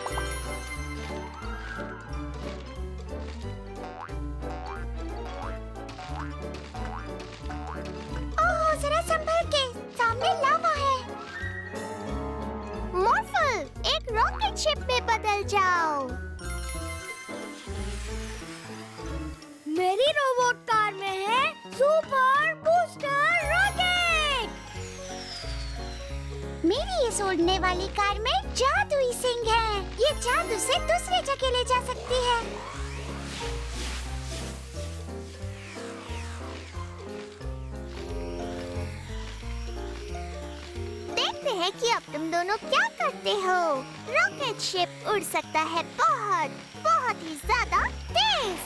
ओह, जरा संभल के, सामने लावा है। मॉर्फल, एक रॉकेट शिप में बदल जाओ। मेरी रोबोट कार में है सुपर बूस्टर रॉकेट। मेरी इस उड़ने वाली कार में जादुई सिंह है। ये जादू से दूसरी जगह ले जा सकती है। देखते हैं कि अब तुम दोनों क्या करते हो। रॉकेट शिप उड़ सकता है बहुत बहुत ही ज्यादा तेज।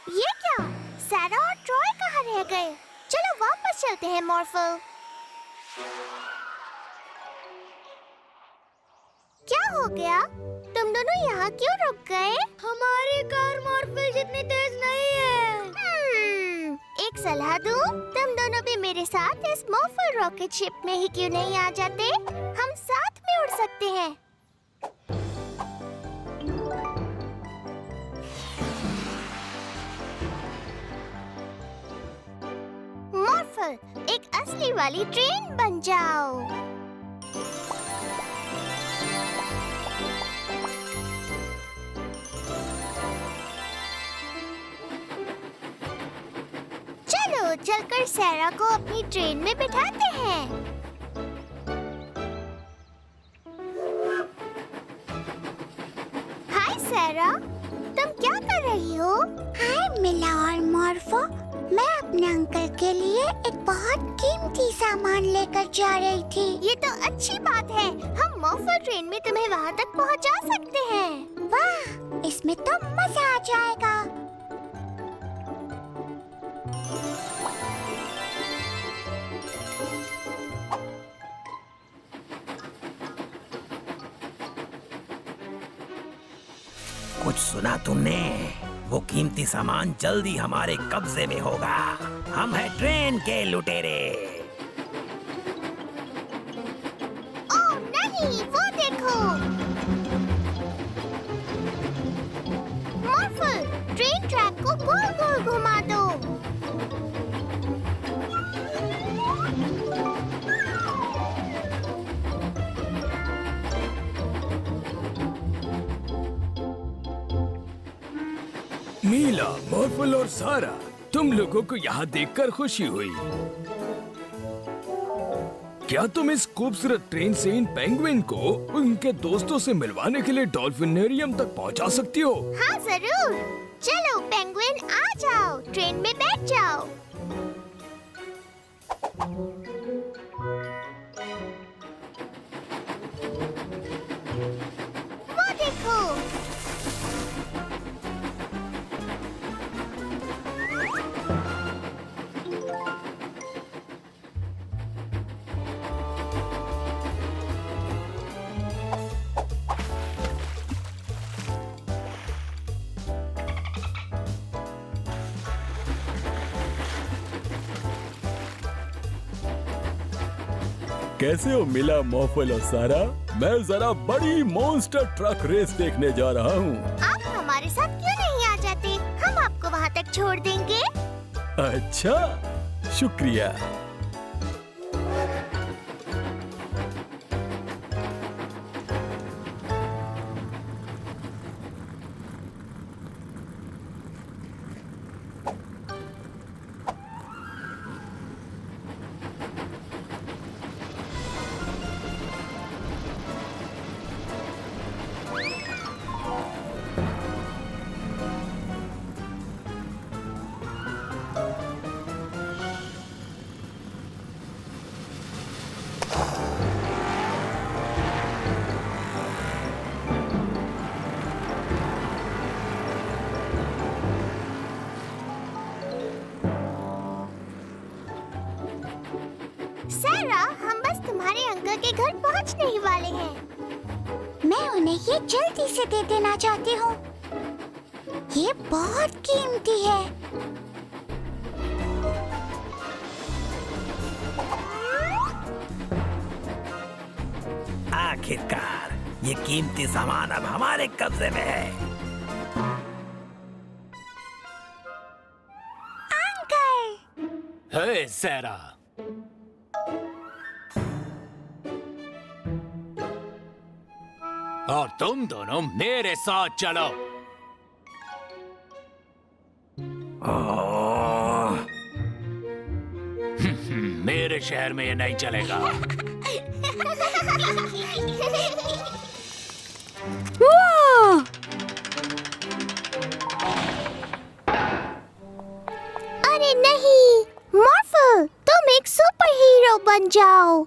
ये क्या? सारा और ट्रॉय कहाँ रह गए? चलो वापस चलते हैं मॉर्फल। क्या हो गया? तुम दोनों यहाँ क्यों रुक गए? हमारी कार मॉर्फल जितनी तेज नहीं है। एक सलाह दूं? तुम दोनों भी मेरे साथ इस मॉर्फल रॉकेट शिप में ही क्यों नहीं आ जाते? हम साथ में उड़ सकते हैं। मॉर्फल, एक असली वाली ट्रेन बन जाओ। चलो चलकर सैरा को अपनी ट्रेन में बिठाते हैं। हाय सैरा, तुम क्या मोफो, मैं अपने अंकल के लिए एक बहुत कीमती सामान लेकर जा रही थी। ये तो अच्छी बात है, हम मोफो ट्रेन में तुम्हें वहाँ तक पहुँचा सकते हैं। वाह, इसमें तो मजा आ जाएगा। कुछ सुना तुमने? वो कीमती सामान जल्दी हमारे कब्जे में होगा। हम हैं ट्रेन के लुटेरे। ओह नहीं, वो देखो। मॉर्फल, ट्रेन ट्रैक को गोल गोल घुमा दो। मीला, मॉर्फल और सारा, तुम लोगों को यहाँ देखकर खुशी हुई। क्या तुम इस खूबसूरत ट्रेन से इन पेंगुइन को उनके दोस्तों से मिलवाने के लिए डॉल्फिनेरियम तक पहुँचा सकती हो? हाँ जरूर। चलो पेंगुइन, आ जाओ, ट्रेन में बैठ जाओ। वो देखो। कैसे हो मिला, मॉर्फल और सारा? मैं जरा बड़ी मॉन्स्टर ट्रक रेस देखने जा रहा हूँ। आप हमारे साथ क्यों नहीं आ जाते? हम आपको वहाँ तक छोड़ देंगे। अच्छा, शुक्रिया। सारा, हम बस तुम्हारे अंकल के घर पहुंचने ही वाले हैं। मैं उन्हें ये जल्दी से दे देना चाहती हूँ। ये बहुत कीमती है। आखिरकार ये कीमती सामान अब हमारे कब्जे में है। अंकल! हे सारा, और तुम दोनों मेरे साथ चलो। मेरे शहर में ये नहीं चलेगा। अरे नहीं, मॉर्फल, तुम एक सुपर हीरो बन जाओ।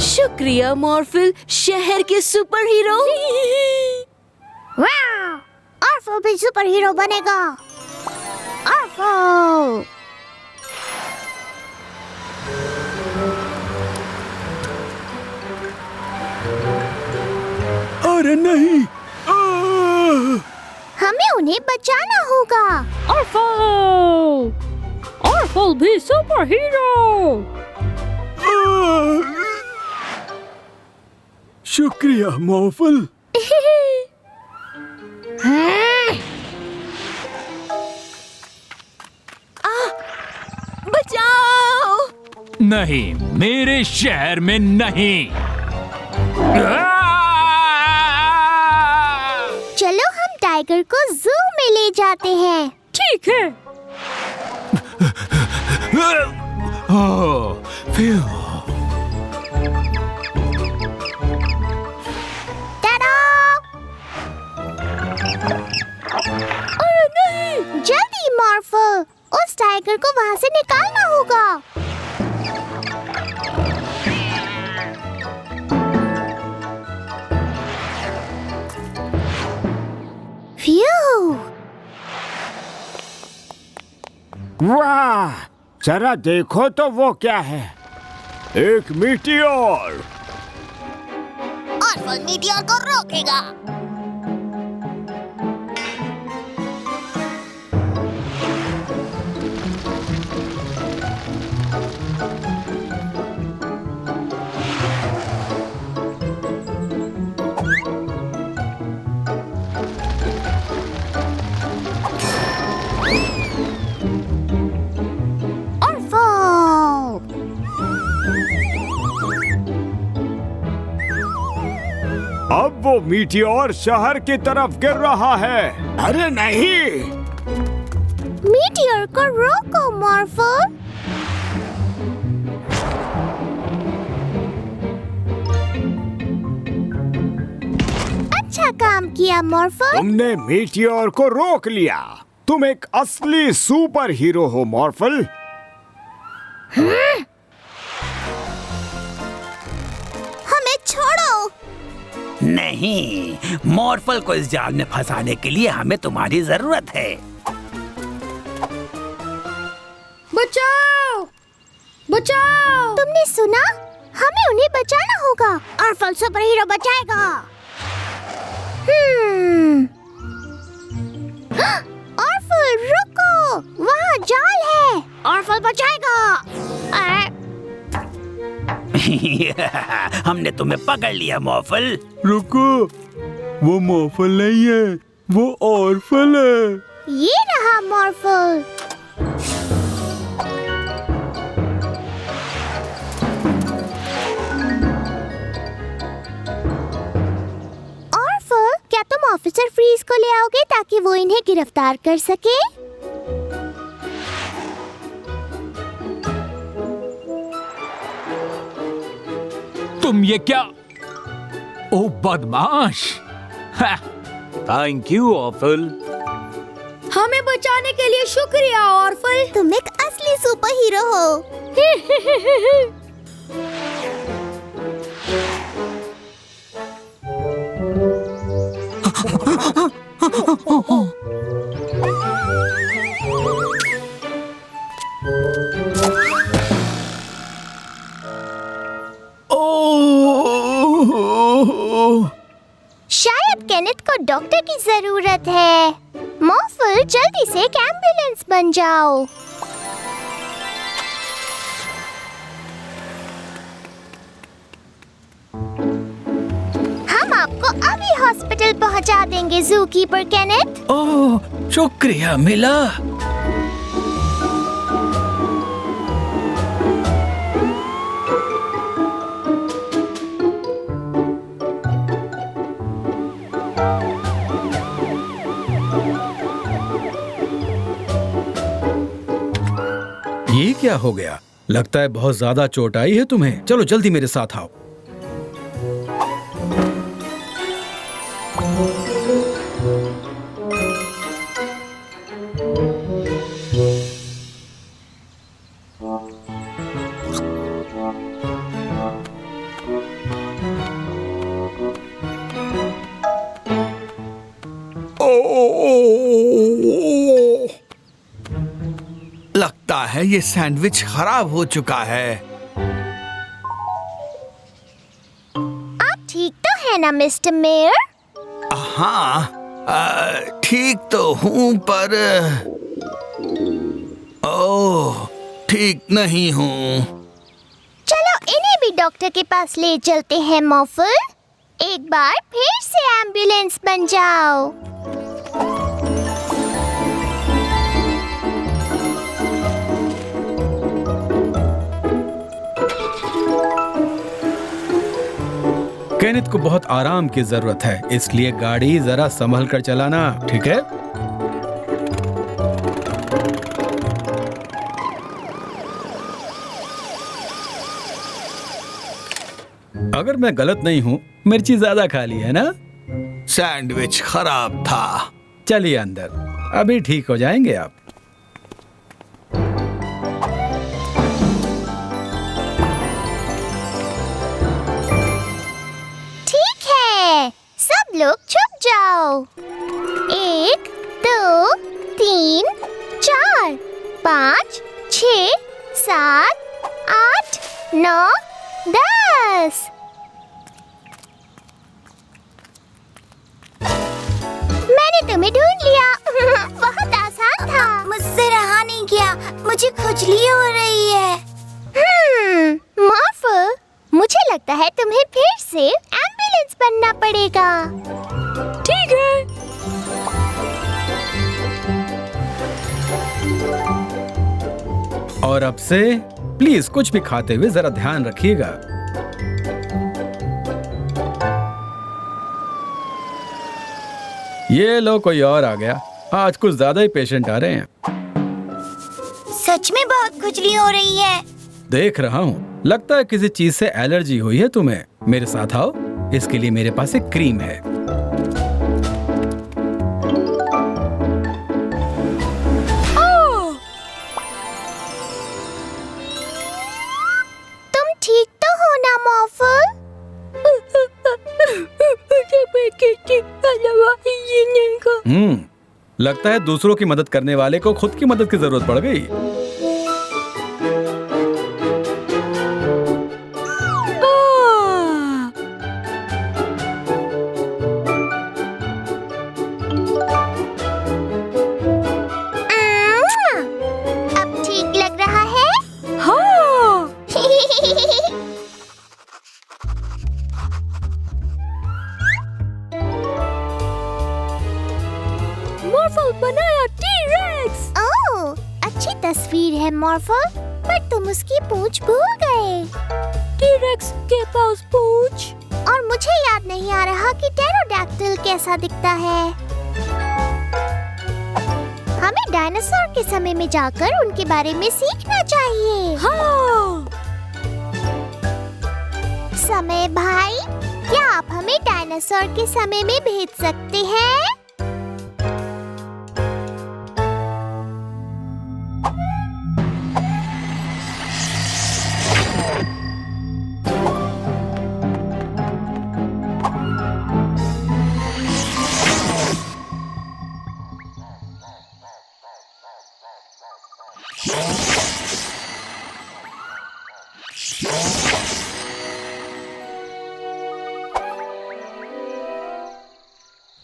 शुक्रिया मॉर्फल, शहर के सुपर हीरो। वाह! ऑर्फल भी सुपर हीरो बनेगा। ऑर्फल! अरे नहीं! हमें उन्हें बचाना होगा। ऑर्फल! ऑर्फल भी सुपर हीरो। शुक्रिया मॉर्फल। बचाओ! नहीं, मेरे शहर में नहीं। चलो हम टाइगर को जू में ले जाते हैं। ठीक है। वाह, जरा देखो तो वो क्या है। एक मीटियोर। ऑर्फल मीटियोर को रोकेगा। अब वो मीटियोर शहर की तरफ गिर रहा है। अरे नहीं, मीटियोर को रोको मॉर्फल। अच्छा काम किया मॉर्फल। तुमने मीटियोर को रोक लिया। तुम एक असली सुपर हीरो हो मॉर्फल। हमें छोड़ो। नहीं, मॉर्फल को इस जाल में फंसाने के लिए हमें तुम्हारी जरूरत है। बचाओ! बचाओ! तुमने सुना? हमें उन्हें बचाना होगा। ऑर्फल सुपर हीरो बचाएगा। ऑर्फल रुको, वहाँ जाल है। ऑर्फल बचाएगा। हमने तुम्हें पकड़ लिया मॉर्फल। रुको, वो मॉर्फल नहीं है, वो ऑर्फल है। ये रहा मॉर्फल। ऑर्फल, क्या तुम ऑफिसर फ्रीज को ले आओगे ताकि वो इन्हें गिरफ्तार कर सके? तुम ये क्या? ओ बदमाश! Thank you Morphle. हमें बचाने के लिए शुक्रिया ऑर्फल। तुम एक असली सुपर हीरो हो। शायद केनेथ को डॉक्टर की जरूरत है। मॉर्फल, जल्दी से एक एम्बुलेंस बन जाओ। हम आपको अभी हॉस्पिटल पहुंचा देंगे ज़ूकीपर केनेथ। ओह, शुक्रिया मिला। ये क्या हो गया? लगता है बहुत ज्यादा चोट आई है तुम्हें। चलो जल्दी मेरे साथ आओ। लगता है ये सैंडविच खराब हो चुका है। आप ठीक तो है ना मिस्टर मेयर? हाँ, ठीक तो हूँ पर ओह, ठीक नहीं हूँ। चलो इन्हें भी डॉक्टर के पास ले चलते हैं मॉर्फल। एक बार फिर से एम्बुलेंस बन जाओ। केनेथ को बहुत आराम की जरूरत है, इसलिए गाड़ी जरा संभल कर चलाना, ठीक है? अगर मैं गलत नहीं हूँ, मिर्ची ज्यादा खा ली है ना? सैंडविच खराब था। चलिए अंदर, अभी ठीक हो जाएंगे आप। सब लोग छुप जाओ। 1 2 3 4 5, 6, 7, 8, 9, 10। मैंने तुम्हें ढूंढ लिया। बहुत आसान था। मुझसे रहा नहीं गया, मुझे खुजली हो रही है। मॉर्फल, मुझे लगता है तुम्हें फिर से एम्बुलेंस बनना पड़ेगा। ठीक है। और अब से प्लीज कुछ भी खाते हुए जरा ध्यान रखिएगा। ये लो, कोई और आ गया। आज कुछ ज्यादा ही पेशेंट आ रहे हैं। सच में बहुत खुजली हो रही है। देख रहा हूँ, लगता है किसी चीज से एलर्जी हुई है तुम्हें। मेरे साथ आओ, इसके लिए मेरे पास एक क्रीम है। तुम ठीक तो हो ना मॉर्फल? लगता है दूसरों की मदद करने वाले को खुद की मदद की जरूरत पड़ गई। अब ठीक लग रहा है? हाँ। मॉर्फल बनाया टी-रेक्स। ओह, अच्छी तस्वीर है मॉर्फल, पर तुम उसकी पूंछ भूल गए। टी-रेक्स के पास पूंछ। और मुझे याद नहीं आ रहा कि टेरोडैक्टिल कैसा दिखता है। हमें डायनासोर के समय में जाकर उनके बारे में सीखना चाहिए। हाँ। समय भाई, क्या आप हमें डायनासोर के समय में भेज सकते हैं?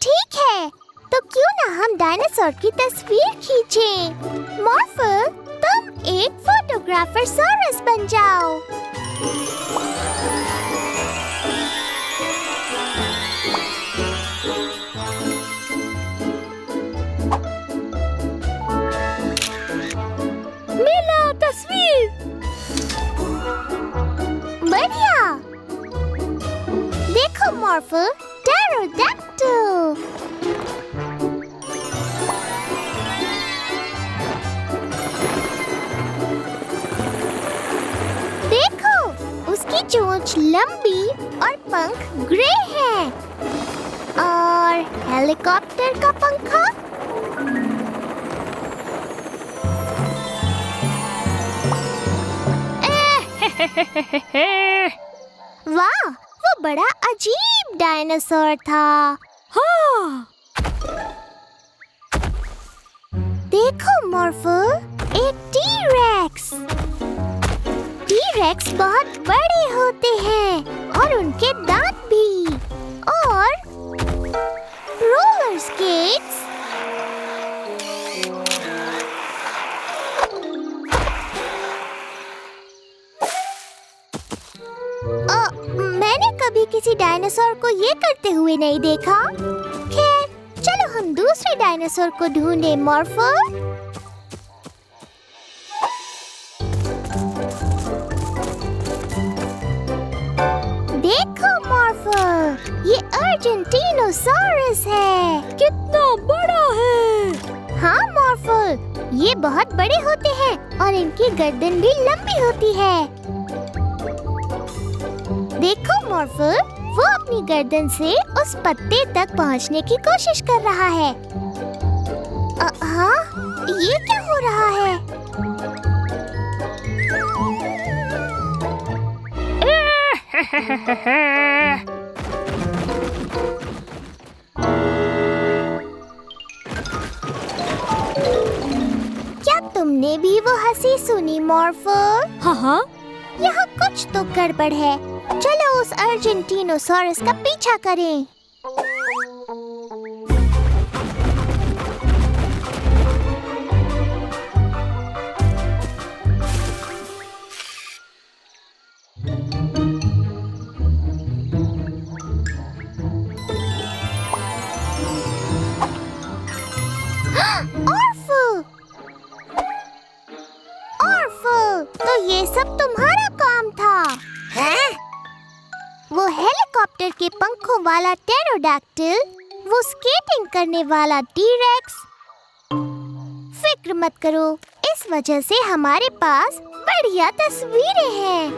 ठीक है, तो क्यों ना हम डायनासोर की तस्वीर खींचें? मॉर्फल, तुम एक फोटोग्राफर सॉरस बन जाओ। मिला तस्वीर। बढ़िया। देखो मॉर्फल, टेरोडैक्टिल। देखो, उसकी चोंच लंबी और पंख ग्रे है। और हेलीकॉप्टर का पंखा? वाह, वो बड़ा अजीब डायनासोर था। हाँ। देखो मॉर्फल, एक टी-रेक्स। टी-रेक्स बहुत बड़े होते हैं और उनके दांत भी। और रोलर स्केट्स। मैंने कभी किसी डायनासोर को ये करते हुए नहीं देखा। खैर, चलो हम दूसरे डायनासोर को ढूंढें मॉर्फल। देखो मॉर्फल, ये अर्जेंटीनोसॉरस है। कितना बड़ा है। हाँ मॉर्फल, ये बहुत बड़े होते हैं और इनकी गर्दन भी लंबी होती है। देखो मॉर्फल, वो अपनी गर्दन से उस पत्ते तक पहुंचने की कोशिश कर रहा है। हाँ, ये क्या हो रहा है? क्या तुमने तुमने भी वो हंसी सुनी मॉर्फल? हाँ। यहाँ कुछ तो गड़बड़ है। चलो उस अर्जेंटीनोसॉरस का पीछा करें। तो ये सब तुम्हारा काम था? हैं? वो हेलीकॉप्टर के पंखों वाला टेरोडैक्टिल, वो स्केटिंग करने वाला टी-रेक्स। फिक्र मत करो, इस वजह से हमारे पास बढ़िया तस्वीरें हैं।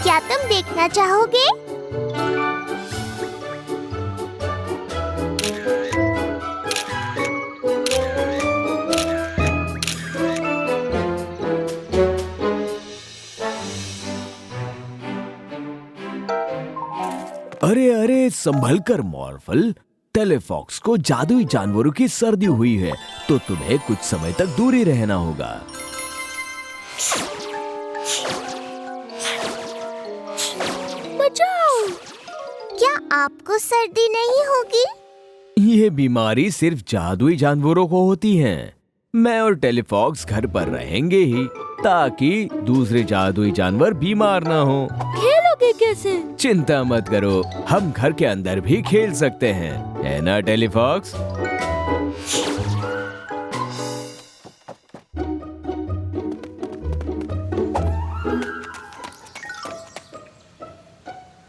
क्या तुम देखना चाहोगे? अरे अरे संभल कर मॉर्फल, टेलेफॉक्स को जादुई जानवरों की सर्दी हुई है, तो तुम्हें कुछ समय तक दूरी रहना होगा। बचाओ! क्या आपको सर्दी नहीं होगी? ये बीमारी सिर्फ जादुई जानवरों को होती है। मैं और टेलीफॉक्स घर पर रहेंगे ही, ताकि दूसरे जादुई जानवर बीमार ना हो। खेलोगे कैसे? चिंता मत करो, हम घर के अंदर भी खेल सकते हैं, है ना टेलीफॉक्स?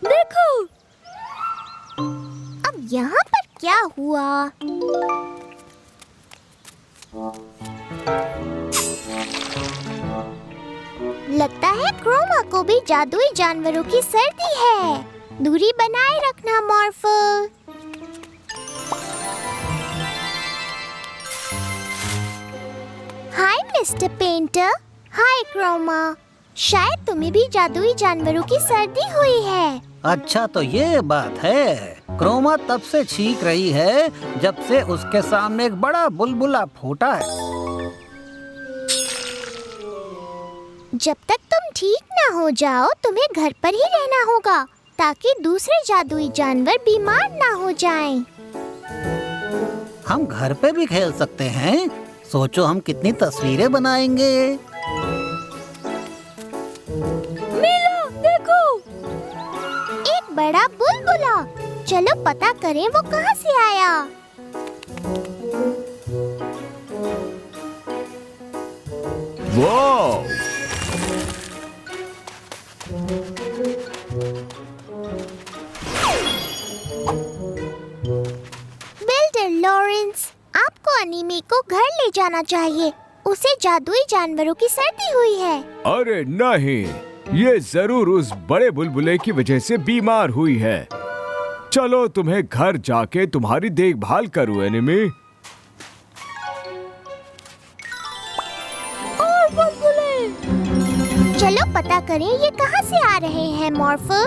देखो, अब यहाँ पर क्या हुआ? लगता है क्रोमा को भी जादुई जानवरों की सर्दी है। दूरी बनाए रखना Morphle. Hi mister painter. Hi Chroma. शायद तुम्हें भी जादुई जानवरों की सर्दी हुई है। अच्छा, तो ये बात है। क्रोमा तब से छींक रही है जब से उसके सामने एक बड़ा बुलबुला फूटा है। जब तक तुम ठीक ना हो जाओ, तुम्हें घर पर ही रहना होगा, ताकि दूसरे जादुई जानवर बीमार ना हो जाएं। हम घर पे भी खेल सकते हैं। सोचो हम कितनी तस्वीरें बनाएंगे। मिलो, देखो, एक बड़ा बुलबुला। चलो पता करें वो कहाँ से आया। वाह! बिल्डर लॉरेंस, आपको अनीमी को घर ले जाना चाहिए। उसे जादुई जानवरों की सर्दी हुई है। अरे नहीं, ये जरूर उस बड़े बुलबुले की वजह से बीमार हुई है। चलो तुम्हें घर जाके तुम्हारी देखभाल करूं एनिमी। और बुलबुले, चलो पता करें ये कहाँ से आ रहे हैं मॉर्फल।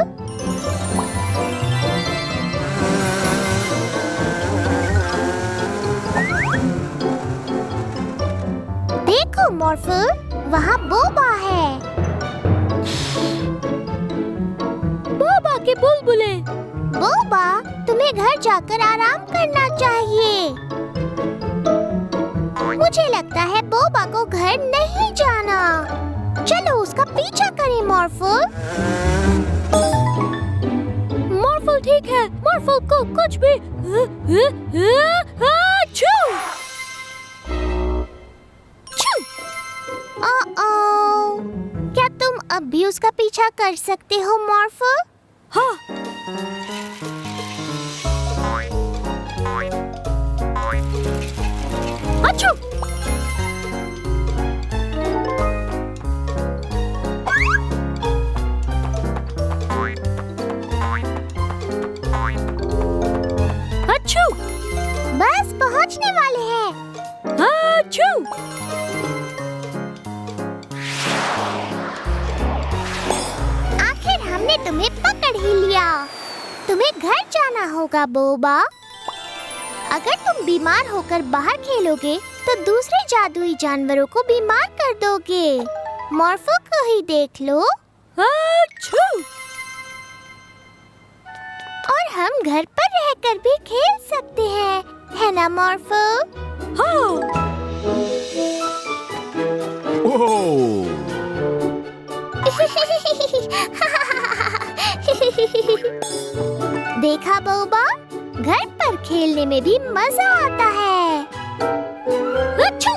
देखो मॉर्फल, वहाँ बोबा है। बोबा के बुलबुले। बोबा, तुम्हें घर जाकर आराम करना चाहिए। मुझे लगता है बोबा को घर नहीं जाना। चलो उसका पीछा करें मॉर्फल। मॉर्फल ठीक है। मॉर्फल को कुछ भी क्या तुम अब भी उसका पीछा कर सकते हो मॉर्फल? हाँ। अच्छा। अच्छा, बस पहुंचने वाले हैं। अच्छा। आखिर हमने तुम्हें पकड़ ही लिया। तुम्हें घर जाना होगा बोबा। अगर तुम बीमार होकर बाहर खेलोगे तो दूसरे जादुई जानवरों को बीमार कर दोगे। मॉर्फो को ही देख लो। और हम घर पर रहकर भी खेल सकते हैं, है ना मॉर्फो? ओह, देखा बोबा, घर पर खेलने में भी मजा आता है। अच्छू!